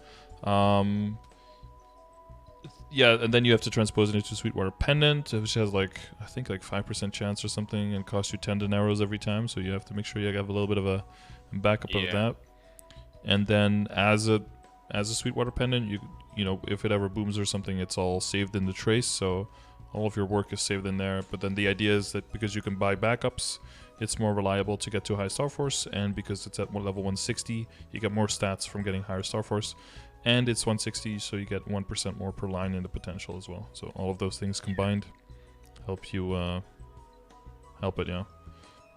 Yeah, and then you have to transpose it into Sweetwater Pendant, which has I think 5% chance or something, and costs you 10 dineros every time. So you have to make sure you have a little bit of a backup of that. And then as a Sweetwater Pendant, you if it ever booms or something, it's all saved in the trace. So all of your work is saved in there. But then the idea is that because you can buy backups, it's more reliable to get to high Star Force, and because it's at level 160, you get more stats from getting higher Star Force. And it's 160, so you get 1% more per line in the potential as well. So all of those things combined help you help it, yeah.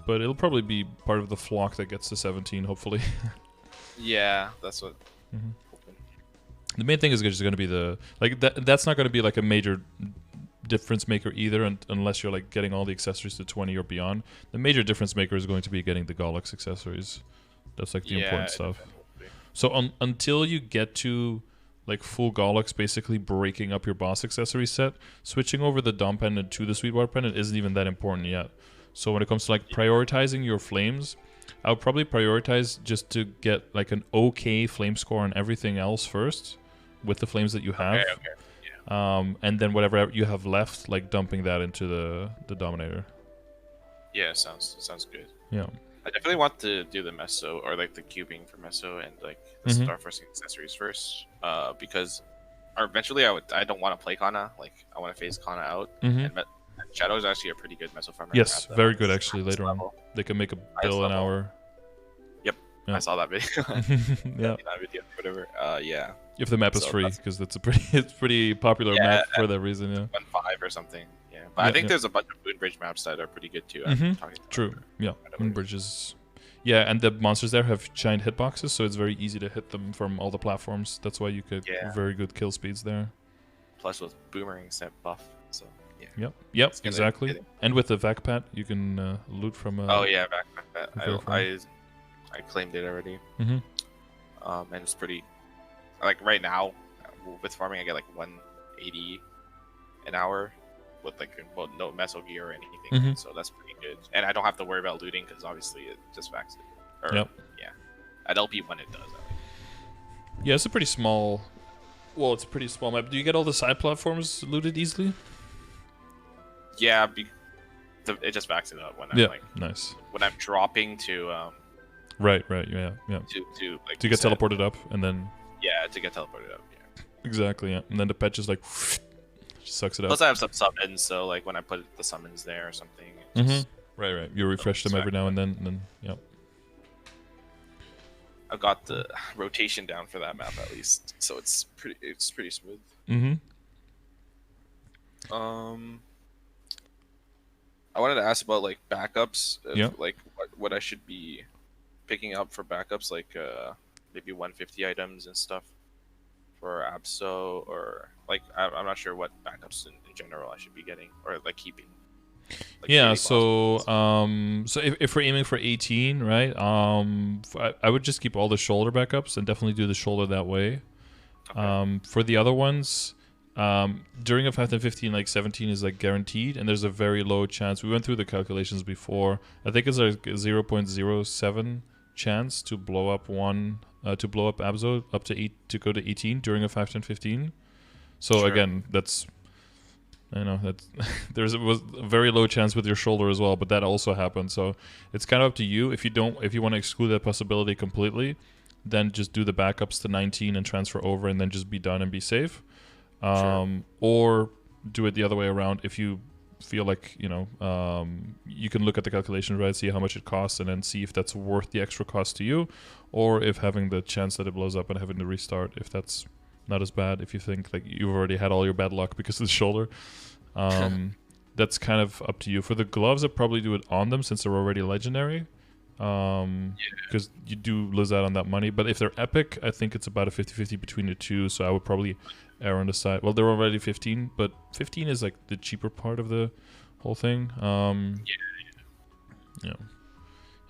But it'll probably be part of the flock that gets to 17, hopefully. Yeah, that's what. The main thing is just going to be that's not going to be like a major difference maker either, unless you're getting all the accessories to 20 or beyond. The major difference maker is going to be getting the Gollux accessories. That's the important stuff. So until you get to full Gollux, basically breaking up your boss accessory set, switching over the Dom Pendant to the Sweetwater Pendant isn't even that important yet. So when it comes to prioritizing your flames, I would probably prioritize just to get an okay flame score on everything else first, with the flames that you have. Okay. Yeah. And then whatever you have left, dumping that into the Dominator. Yeah, sounds good. Yeah. I definitely want to do the Meso, or the cubing for Meso, and the Star Force accessories first, because eventually I don't want to play Kana. I want to phase Kana out. And Shadow is actually a pretty good Meso farmer. Yes, very good actually. Later on, they can make a bill an hour. Yep, I saw that video. Yeah, that video, whatever. Yeah. If the map is free, because it's pretty popular map for that reason. Yeah. 1.5 or something. Yeah, but I think there's a bunch of Moonbridge maps that are pretty good too. True. Yeah, Moonbridges. Yeah, and the monsters there have giant hitboxes, so it's very easy to hit them from all the platforms. That's why you could very good kill speeds there. Plus with boomerang set buff, so yeah. Yep, exactly. And with the Vacpat, you can loot from. Vacpat. I claimed it already. And it's pretty. Right now, with farming, I get 180 an hour with no meso gear or anything, so that's pretty good. And I don't have to worry about looting because obviously it just vacs it. Yeah, at LP1 it does. Yeah, it's a pretty small Well, it's a pretty small map. Do you get all the side platforms looted easily? Yeah, it just backs it up when I'm nice. When I'm dropping to Right, yeah. To get teleported up and then to get teleported up. Yeah. Exactly, yeah. And then the pet just like sucks it up. Plus I have some summons, so like when I put the summons there or something. Right. You refresh them every now and then yeah. I've got the rotation down for that map at least, so it's pretty smooth. I wanted to ask about like backups. Like what I should be picking up for backups, like maybe 150 items and stuff for Abso, or like I'm not sure what backups in general I should be getting or like keeping. Like so if we're aiming for 18, right? I would just keep all the shoulder backups and definitely do the shoulder that way. Okay. For the other ones, during a 5 and 15, like 17 is like guaranteed, and there's a very low chance. We went through the calculations before. I think it's like 0.07 chance to blow up Abso up to 8 to go to 18 during a 5 and 15. So sure. Again, that's. I know that was a very low chance with your shoulder as well, but that also happened. So it's kind of up to you. If you want to exclude that possibility completely, then just do the backups to 19 and transfer over, and then just be done and be safe. Sure. Or do it the other way around. If you feel like you can look at the calculation, right, see how much it costs, and then see if that's worth the extra cost to you, or if having the chance that it blows up and having to restart, if that's not as bad, if you think like you've already had all your bad luck because of the shoulder. That's kind of up to you. For the gloves, I'd probably do it on them since they're already legendary, because you do lose out on that money. But if they're epic, I think it's about a 50-50 between the two, so I would probably err on the side. Well, they're already 15, but 15 is like the cheaper part of the whole thing. And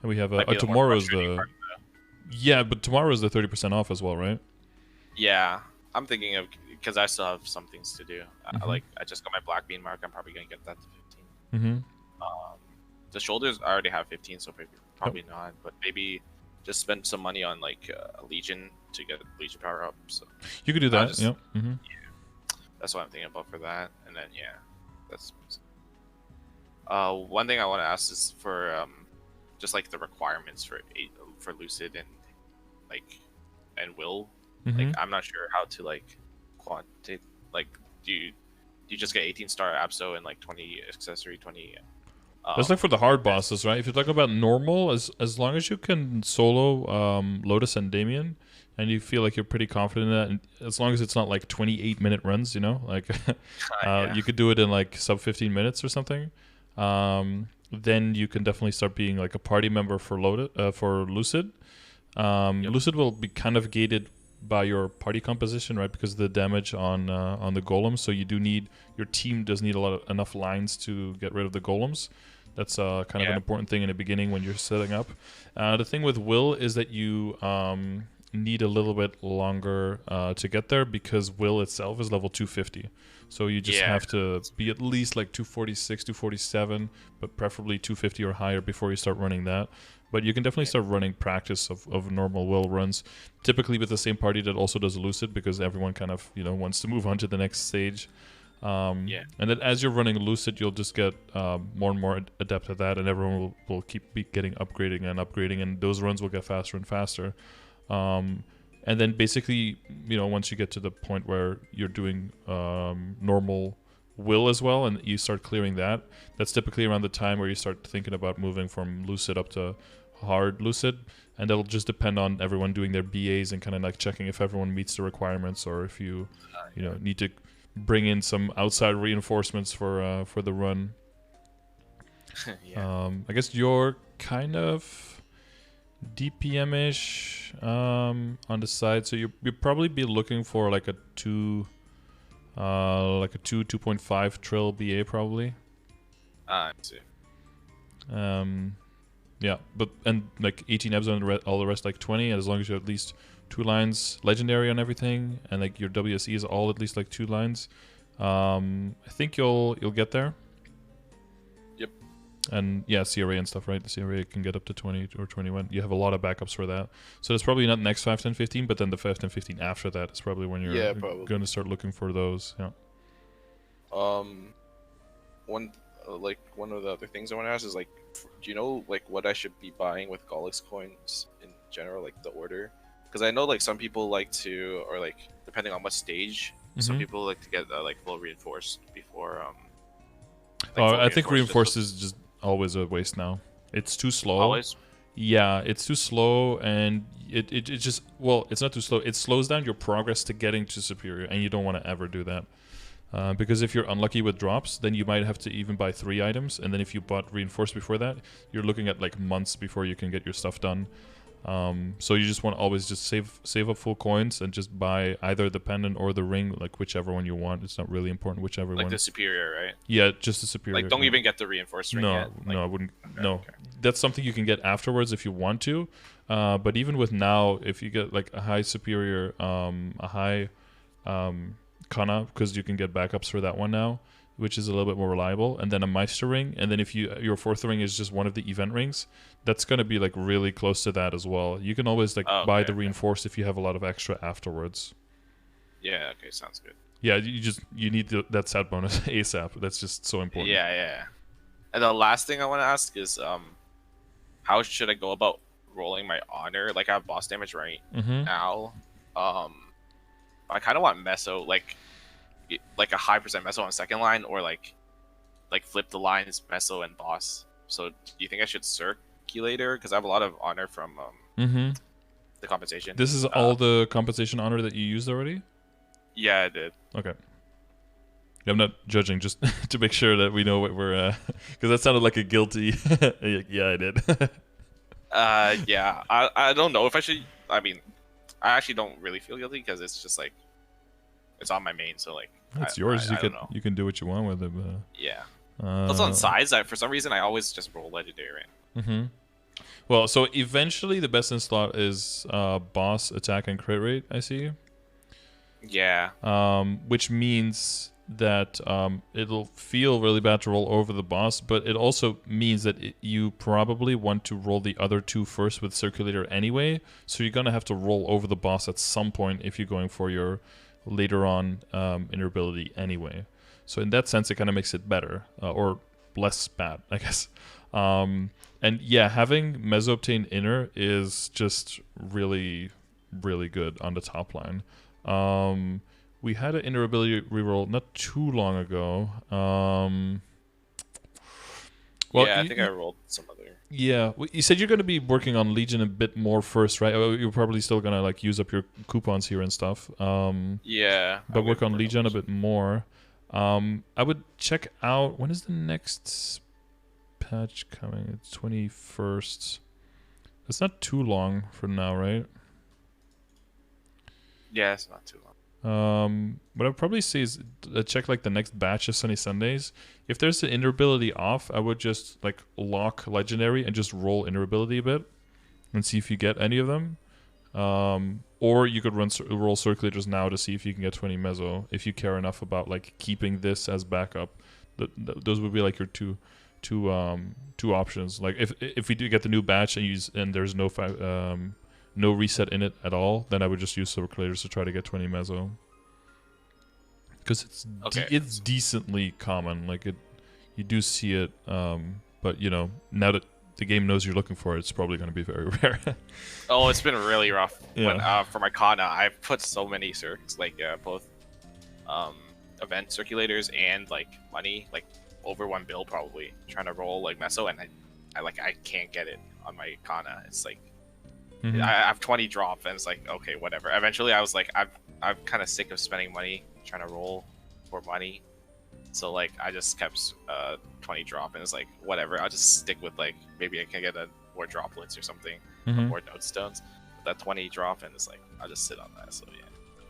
we have tomorrow's but tomorrow's the 30% off as well, right? Yeah, I'm thinking of, because I still have some things to do. I just got my black bean mark. I'm probably gonna get that to 15. The shoulders I already have 15, so probably not. But maybe just spend some money on like a Legion to get Legion power up. So you could do that. That's what I'm thinking about for that. And then that's. One thing I want to ask is for just like the requirements for Lucid and Will. Like I'm not sure how to like quantitate. Like do you just get 18 star Abso and like 20 accessory, 20? That's like for the hard bosses, right? If you're talking about normal, as long as you can solo Lotus and Damien, and you feel like you're pretty confident in that, and as long as it's not like 28-minute runs, like you could do it in like sub 15 minutes or something. Then you can definitely start being like a party member for Lucid. Lucid will be kind of gated by your party composition, right? Because of the damage on the golems. So your team does need enough lines to get rid of the golems. That's kind of an important thing in the beginning when you're setting up. The thing with Will is that you need a little bit longer to get there, because Will itself is level 250. So you just have to be at least like 246, 247, but preferably 250 or higher before you start running that. But you can definitely start running practice of normal Will runs, typically with the same party that also does Lucid, because everyone kind of wants to move on to the next stage. And then as you're running Lucid, you'll just get more and more adept at that, and everyone will keep getting upgrading, and those runs will get faster and faster. And then basically, once you get to the point where you're doing normal Will as well, and you start clearing that's typically around the time where you start thinking about moving from Lucid up to hard Lucid, and that'll just depend on everyone doing their BAs and kind of like checking if everyone meets the requirements, or if you need to bring in some outside reinforcements for the run. I guess you're kind of DPM-ish on the side, so you'll probably be looking for like a 2.5 trill BA probably. I see. But like 18 Abs and all the rest like 20, as long as you have at least 2 lines legendary on everything, and like your WSE is all at least like 2 lines. I think you'll get there. Yep. And yeah, CRA and stuff, right? The CRA can get up to 20 or 21. You have a lot of backups for that. So it's probably not next 5, 10, 15, but then the 5, 10, 15 after that is probably when you're going to start looking for those. Yeah. One of the other things I want to ask is like, do you know like what I should be buying with Gollix coins in general, like the order? Because I know like some people like to, or like depending on what stage, some people like to get like full reinforced before. I think reinforced is just always a waste now. It's too slow. Always. Yeah, it's too slow, and it just, well, it's not too slow. It slows down your progress to getting to superior, and you don't want to ever do that. Because if you're unlucky with drops, then you might have to even buy 3 items, and then if you bought reinforced before that, you're looking at like months before you can get your stuff done. So you just want to always just save up full coins and just buy either the pendant or the ring, like whichever one you want. It's not really important, whichever one. Like the superior, right? Yeah, just the superior. Like don't even get the reinforced ring yet? No, I wouldn't. Okay, no, okay. That's something you can get afterwards if you want to. But even with now, if you get like a high superior, a high Kana, because you can get backups for that one now, which is a little bit more reliable, and then a Meister ring, and then if your 4th ring is just one of the event rings, that's going to be like really close to that as well. You can always like buy the reinforced if you have a lot of extra afterwards. Yeah, okay, sounds good. Yeah, you need that stat bonus ASAP. That's just so important. Yeah. And the last thing I want to ask is how should I go about rolling my honor? Like I have boss damage right now. I kind of want meso, like a high % meso on second line, or like flip the lines meso and boss. So do you think I should circulator? Because I have a lot of honor from the compensation. This is all the compensation honor that you used already? Yeah, I did. Okay. I'm not judging, just to make sure that we know what we're... Because that sounded like a guilty... Yeah, I did. Yeah. I don't know if I should... I mean, I actually don't really feel guilty because it's just like... It's on my main, so like... It's yours. You can do what you want with it. But... Yeah. Plus on sides, for some reason, I always just roll legendary in. Well, so eventually the best in slot is boss, attack, and crit rate, I see. Yeah. Which means that it'll feel really bad to roll over the boss, but it also means that you probably want to roll the other 2 first with circulator anyway, so you're going to have to roll over the boss at some point if you're going for your later on inner ability anyway. So in that sense, it kind of makes it better, or less bad, I guess. And yeah, having Meso obtain inner is just really, really good on the top line. We had an inner ability reroll not too long ago. Well, yeah, I think I rolled some other. Yeah, you said you're going to be working on Legion a bit more first, right? You're probably still going to like use up your coupons here and stuff. Yeah. But work on Legion a bit more. I would check out, when is the next patch coming? It's 21st. It's not too long from now, right? Yeah, it's not too long. What I'd probably say is check like the next batch of Sunny Sundays. If there's an inner ability off, I would just like lock legendary and just roll inner ability a bit and see if you get any of them. Or you could roll circulators now to see if you can get 20 meso if you care enough about like keeping this as backup. Those would be like your two options. Like if we do get the new batch and there's no reset in it at all, then I would just use circulators to try to get 20 meso. Because it's decently common. Like you do see it, but you know, now that the game knows you're looking for it, it's probably going to be very rare. Oh, it's been really rough. Yeah. When, for my Kana, I've put so many circs, like both event circulators and like money, like over 1 bill probably, trying to roll like meso, and I can't get it on my Kana. It's like I have 20 drop, and it's like, okay, whatever. Eventually, I was like, I'm kind of sick of spending money trying to roll for money, so like I just kept 20 drop, and it's like, whatever. I'll just stick with like maybe I can get more droplets or something, more node stones. But that 20 drop, and it's like I'll just sit on that. So yeah,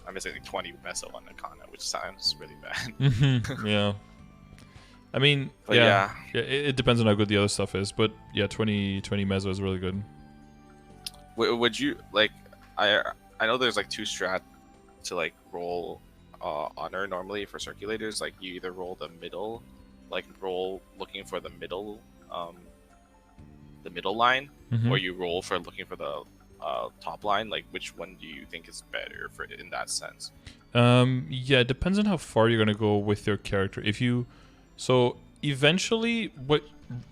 I'm missing like 20 meso on the Kana, which sounds really bad. Yeah. I mean, yeah, it depends on how good the other stuff is, but yeah, 20 meso is really good. Would you like? I know there's like 2 strat to like roll honor normally for circulators. Like you either roll the middle like roll looking for the middle line, or you roll for looking for the top line? Like, which one do you think is better for in that sense? Yeah, it depends on how far you're gonna go with your character. So eventually, what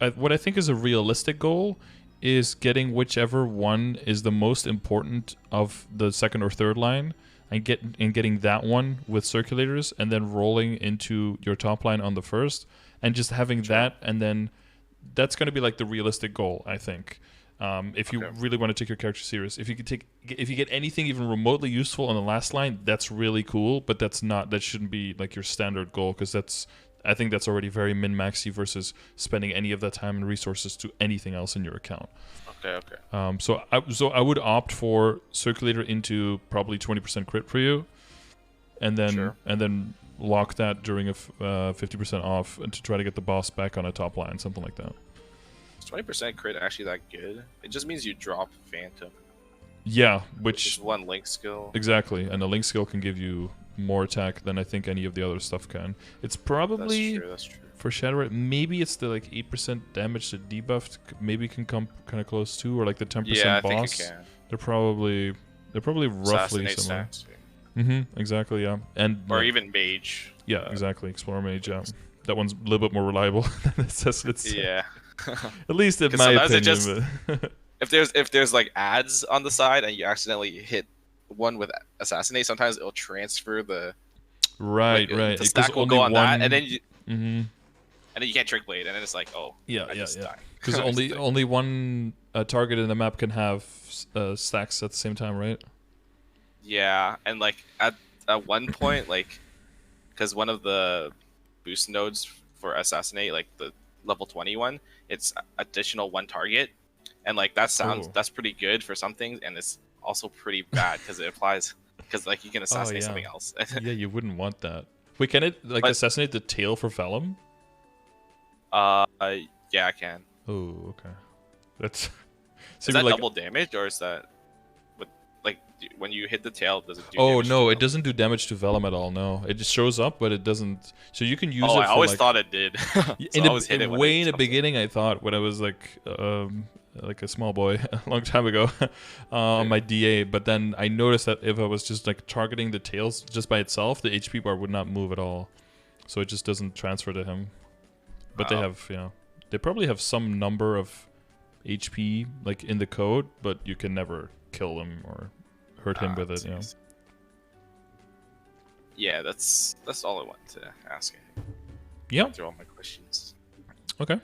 I think is a realistic goal is getting whichever one is the most important of the second or third line, and getting that one with circulators, and then rolling into your top line on the first, and just having that, and then that's going to be like the realistic goal, I think. If you really want to take your character serious, if you get anything even remotely useful on the last line, that's really cool. But that shouldn't be like your standard goal, because I think that's already very min-maxy versus spending any of that time and resources to anything else in your account. Okay. So I would opt for circulator into probably 20% crit for you, and then lock that during a 50% off to try to get the boss back on a top line, something like that. Is 20% crit actually that good? It just means you drop Phantom. Yeah, which is one link skill. Exactly, and a link skill can give you more attack than I think any of the other stuff can. It's probably that's true. For Shadow, maybe it's the like 8% damage to debuffed. Maybe can come kind of close to, or like the 10% yeah, I boss. think it can. They're probably roughly similar. Exactly, yeah. Or even Mage. Yeah, exactly. Explorer Mage, yeah. That one's a little bit more reliable than Assassinate. Yeah. At least in my opinion. If there's like ads on the side and you accidentally hit one with Assassinate, sometimes it'll transfer the right. The stack will go on that, and then and then you can't Trick Blade, and then it's like, oh, yeah. Because only one target in the map can have stacks at the same time, right? Yeah, and like at one point, like, because one of the boost nodes for Assassinate, like the level 21, it's additional one target, and like that's pretty good for some things, and it's also pretty bad because it applies because like you can assassinate something else. Yeah, you wouldn't want that. Wait, can it assassinate the tail for Vellum? Yeah, I can. Oh, okay. That's is that double damage, or is that like when you hit the tail, does it do damage? No, it doesn't do damage to Vellum at all. No, it just shows up, but it doesn't. So you can use it. I always thought it did. In the beginning, I thought when I was like a small boy a long time ago on my DA, but then I noticed that if I was just like targeting the tails just by itself, the HP bar would not move at all. So it just doesn't transfer to him. But they probably have some number of HP like in the code, but you can never kill him or hurt him with it. Yeah, that's all I wanted to ask. Yeah. Through all my questions. Okay.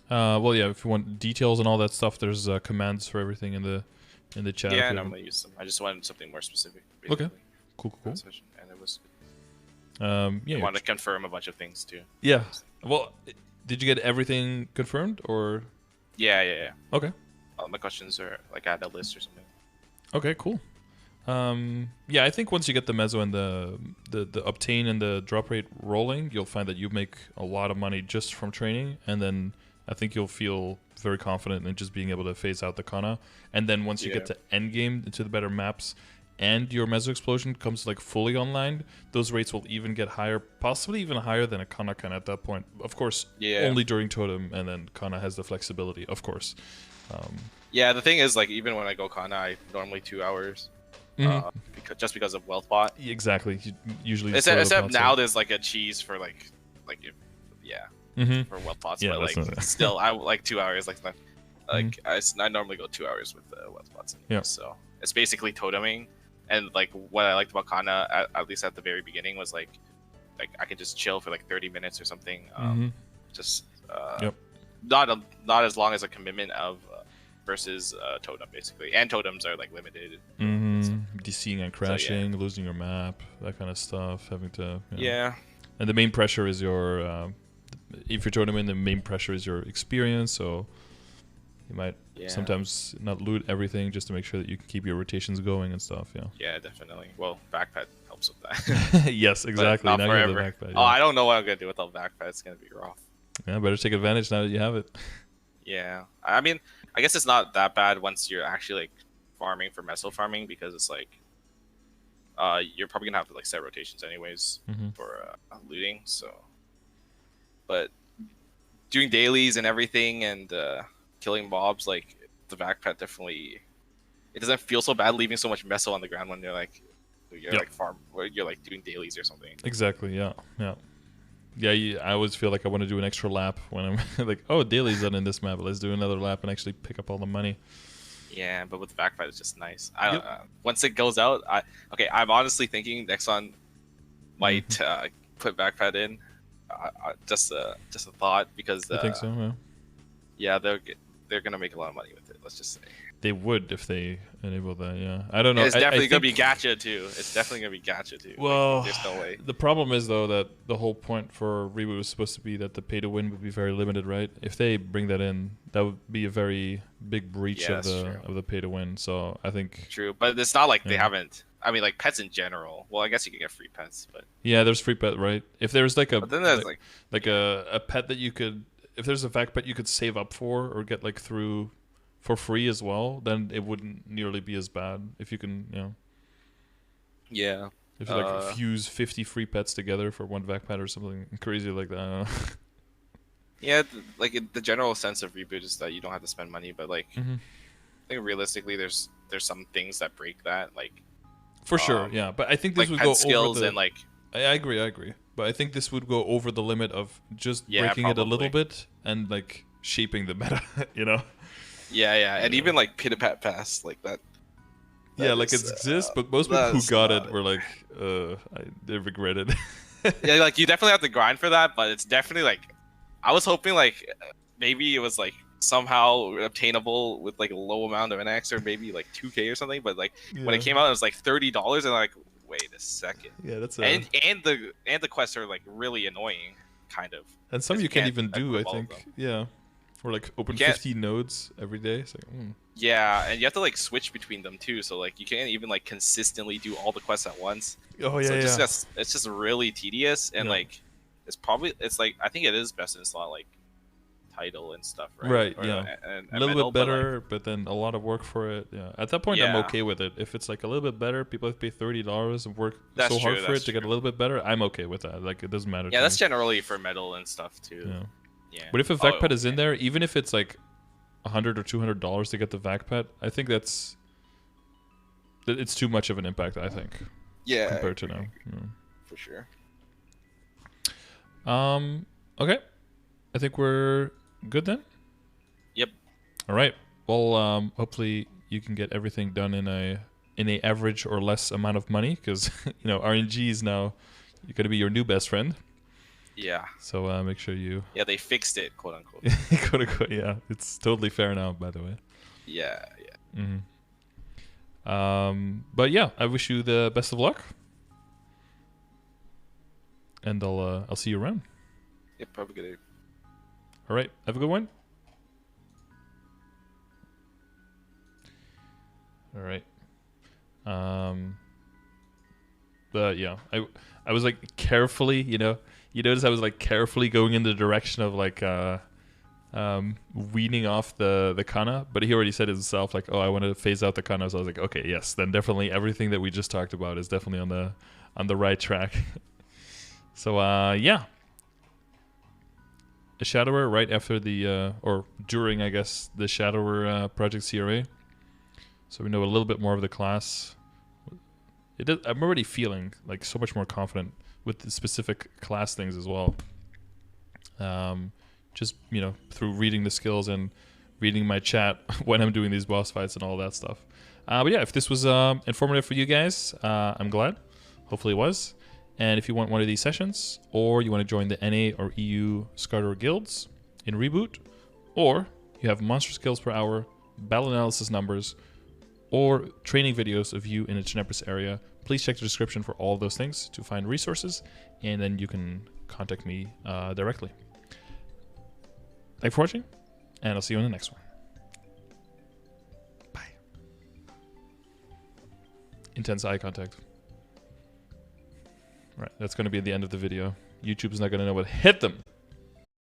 Well, yeah. If you want details and all that stuff, there's commands for everything in the chat. Yeah, and I'm gonna use them. I just wanted something more specific. Okay. Cool. And it was. I wanted to confirm a bunch of things too. Yeah. Well, did you get everything confirmed or? Yeah. Okay. All my questions are like I had a list or something. Okay. Cool. I think once you get the mezzo and the obtain and the drop rate rolling, you'll find that you make a lot of money just from training, and then I think you'll feel very confident in just being able to phase out the Kana. And then once you get to end game, into the better maps, and your Mezzo Explosion comes like fully online, those rates will even get higher, possibly even higher than a Kana can at that point. Of course, only during Totem, and then Kana has the flexibility, of course. Yeah, the thing is, like, even when I go Kana, I normally 2 hours. Because of wealth bot. Exactly. Usually. Except now there's like a cheese for for wealth bots, but like still I like 2 hours I normally go 2 hours with wealth bots. So it's basically toteming, and like what I liked about Kana at least at the very beginning was like I could just chill for like 30 minutes or something. Not as long as a commitment of versus totem basically, and totems are like limited. DCing and crashing, losing your map, that kind of stuff, having to yeah. And the main pressure is your if you're toteming, the main pressure is your experience, so you might sometimes not loot everything just to make sure that you can keep your rotations going and stuff. Yeah, definitely. Well, backpad helps with that. Yes, exactly. Not forever. Backpad, I don't know what I'm gonna do without backpad. It's gonna be rough. Yeah, better take advantage now that you have it. Yeah, I mean, I guess it's not that bad once you're actually like farming for meso farming, because it's like you're probably gonna have to like set rotations anyways for looting. So, but doing dailies and everything and killing mobs, like the backpack definitely, it doesn't feel so bad leaving so much meso on the ground when you're like you're like doing dailies or something. Exactly. Yeah. Yeah. Yeah. I always feel like I want to do an extra lap when I'm like, oh, daily's done in this map. Let's do another lap and actually pick up all the money. Yeah, but with the backpack, it's just nice. Once it goes out, I'm honestly thinking Nexon might put backpack in. Just a thought, because I think so. Yeah. Yeah, they're gonna make a lot of money with it. Let's just say they would if they enable that. Yeah, I don't know. And it's definitely gonna be gacha too. Well, like, there's no way. The problem is though that the whole point for Reboot was supposed to be that the pay to win would be very limited, right? If they bring that in, that would be a very big breach of the pay to win. So I think true, but it's not like they haven't. I mean, like pets in general. Well, I guess you can get free pets, but yeah, there's free pet, right? If there's like a but then there's a pet that you could, if there's a vac pet you could save up for or get like through for free as well, then it wouldn't nearly be as bad. If you can, yeah, if you like fuse 50 free pets together for one vac pet or something crazy like that. Yeah, like the general sense of Reboot is that you don't have to spend money, but like I think realistically, there's some things that break that, like. For sure, yeah, but I think this like would go skills over the. And like, I agree, but I think this would go over the limit of just breaking it a little bit and like shaping the meta, Yeah, and even like Pit Pat Pass, like that. Yeah, like it exists, but most people who got it were like, they regret it. Yeah, like you definitely have to grind for that, but it's definitely like, I was hoping like maybe it was like somehow obtainable with like a low amount of NX or maybe like 2K or something, but like when it came out it was like $30 and like, wait a second. Yeah, that's and the quests are like really annoying, kind of. And some you can't even do, I think. Yeah. Or like open 50 nodes every day. So, yeah, and you have to like switch between them too, so like you can't even like consistently do all the quests at once. Oh yeah, so it's just really tedious, and like it's like I think it is best in slot like title and stuff, right? Right, or, yeah. And a little bit better, but then a lot of work for it. Yeah. At that point, I'm okay with it. If it's like a little bit better, people have to pay $30 and work so hard for it to get a little bit better. I'm okay with that. Like it doesn't matter. Yeah, that's generally for metal and stuff too. Yeah. But if a vac pet is in there, even if it's like $100 or $200 to get the vac pet, I think it's too much of an impact. I think. Yeah. Compared to now. For sure. Okay. I think we're good then. Yep. All right. Well, hopefully you can get everything done in a average or less amount of money, because RNG is now going to be your new best friend. Yeah. So make sure you. Yeah, they fixed it, quote unquote. Quote unquote. Yeah, it's totally fair now, by the way. Yeah. But yeah, I wish you the best of luck, and I'll see you around. Yep, probably good. All right, have a good one. All right. But yeah, I was like carefully, you notice I was like carefully going in the direction of like weaning off the Kana, but he already said it himself, like, oh, I want to phase out the Kana. So I was like, okay, yes, then definitely everything that we just talked about is definitely on the right track. So yeah. A Shadower right after the or during, I guess, the Shadower Project CRA, so we know a little bit more of the class. I'm already feeling like so much more confident with the specific class things as well. Just through reading the skills and reading my chat when I'm doing these boss fights and all that stuff. But yeah, if this was informative for you guys, I'm glad. Hopefully it was. And if you want one of these sessions, or you want to join the NA or EU Scardor guilds in Reboot, or you have monster skills per hour, battle analysis numbers, or training videos of you in a Ginepris area, please check the description for all of those things to find resources, and then you can contact me directly. Thanks for watching, and I'll see you in the next one. Bye. Intense eye contact. Right, that's going to be at the end of the video. YouTube's not going to know what hit them.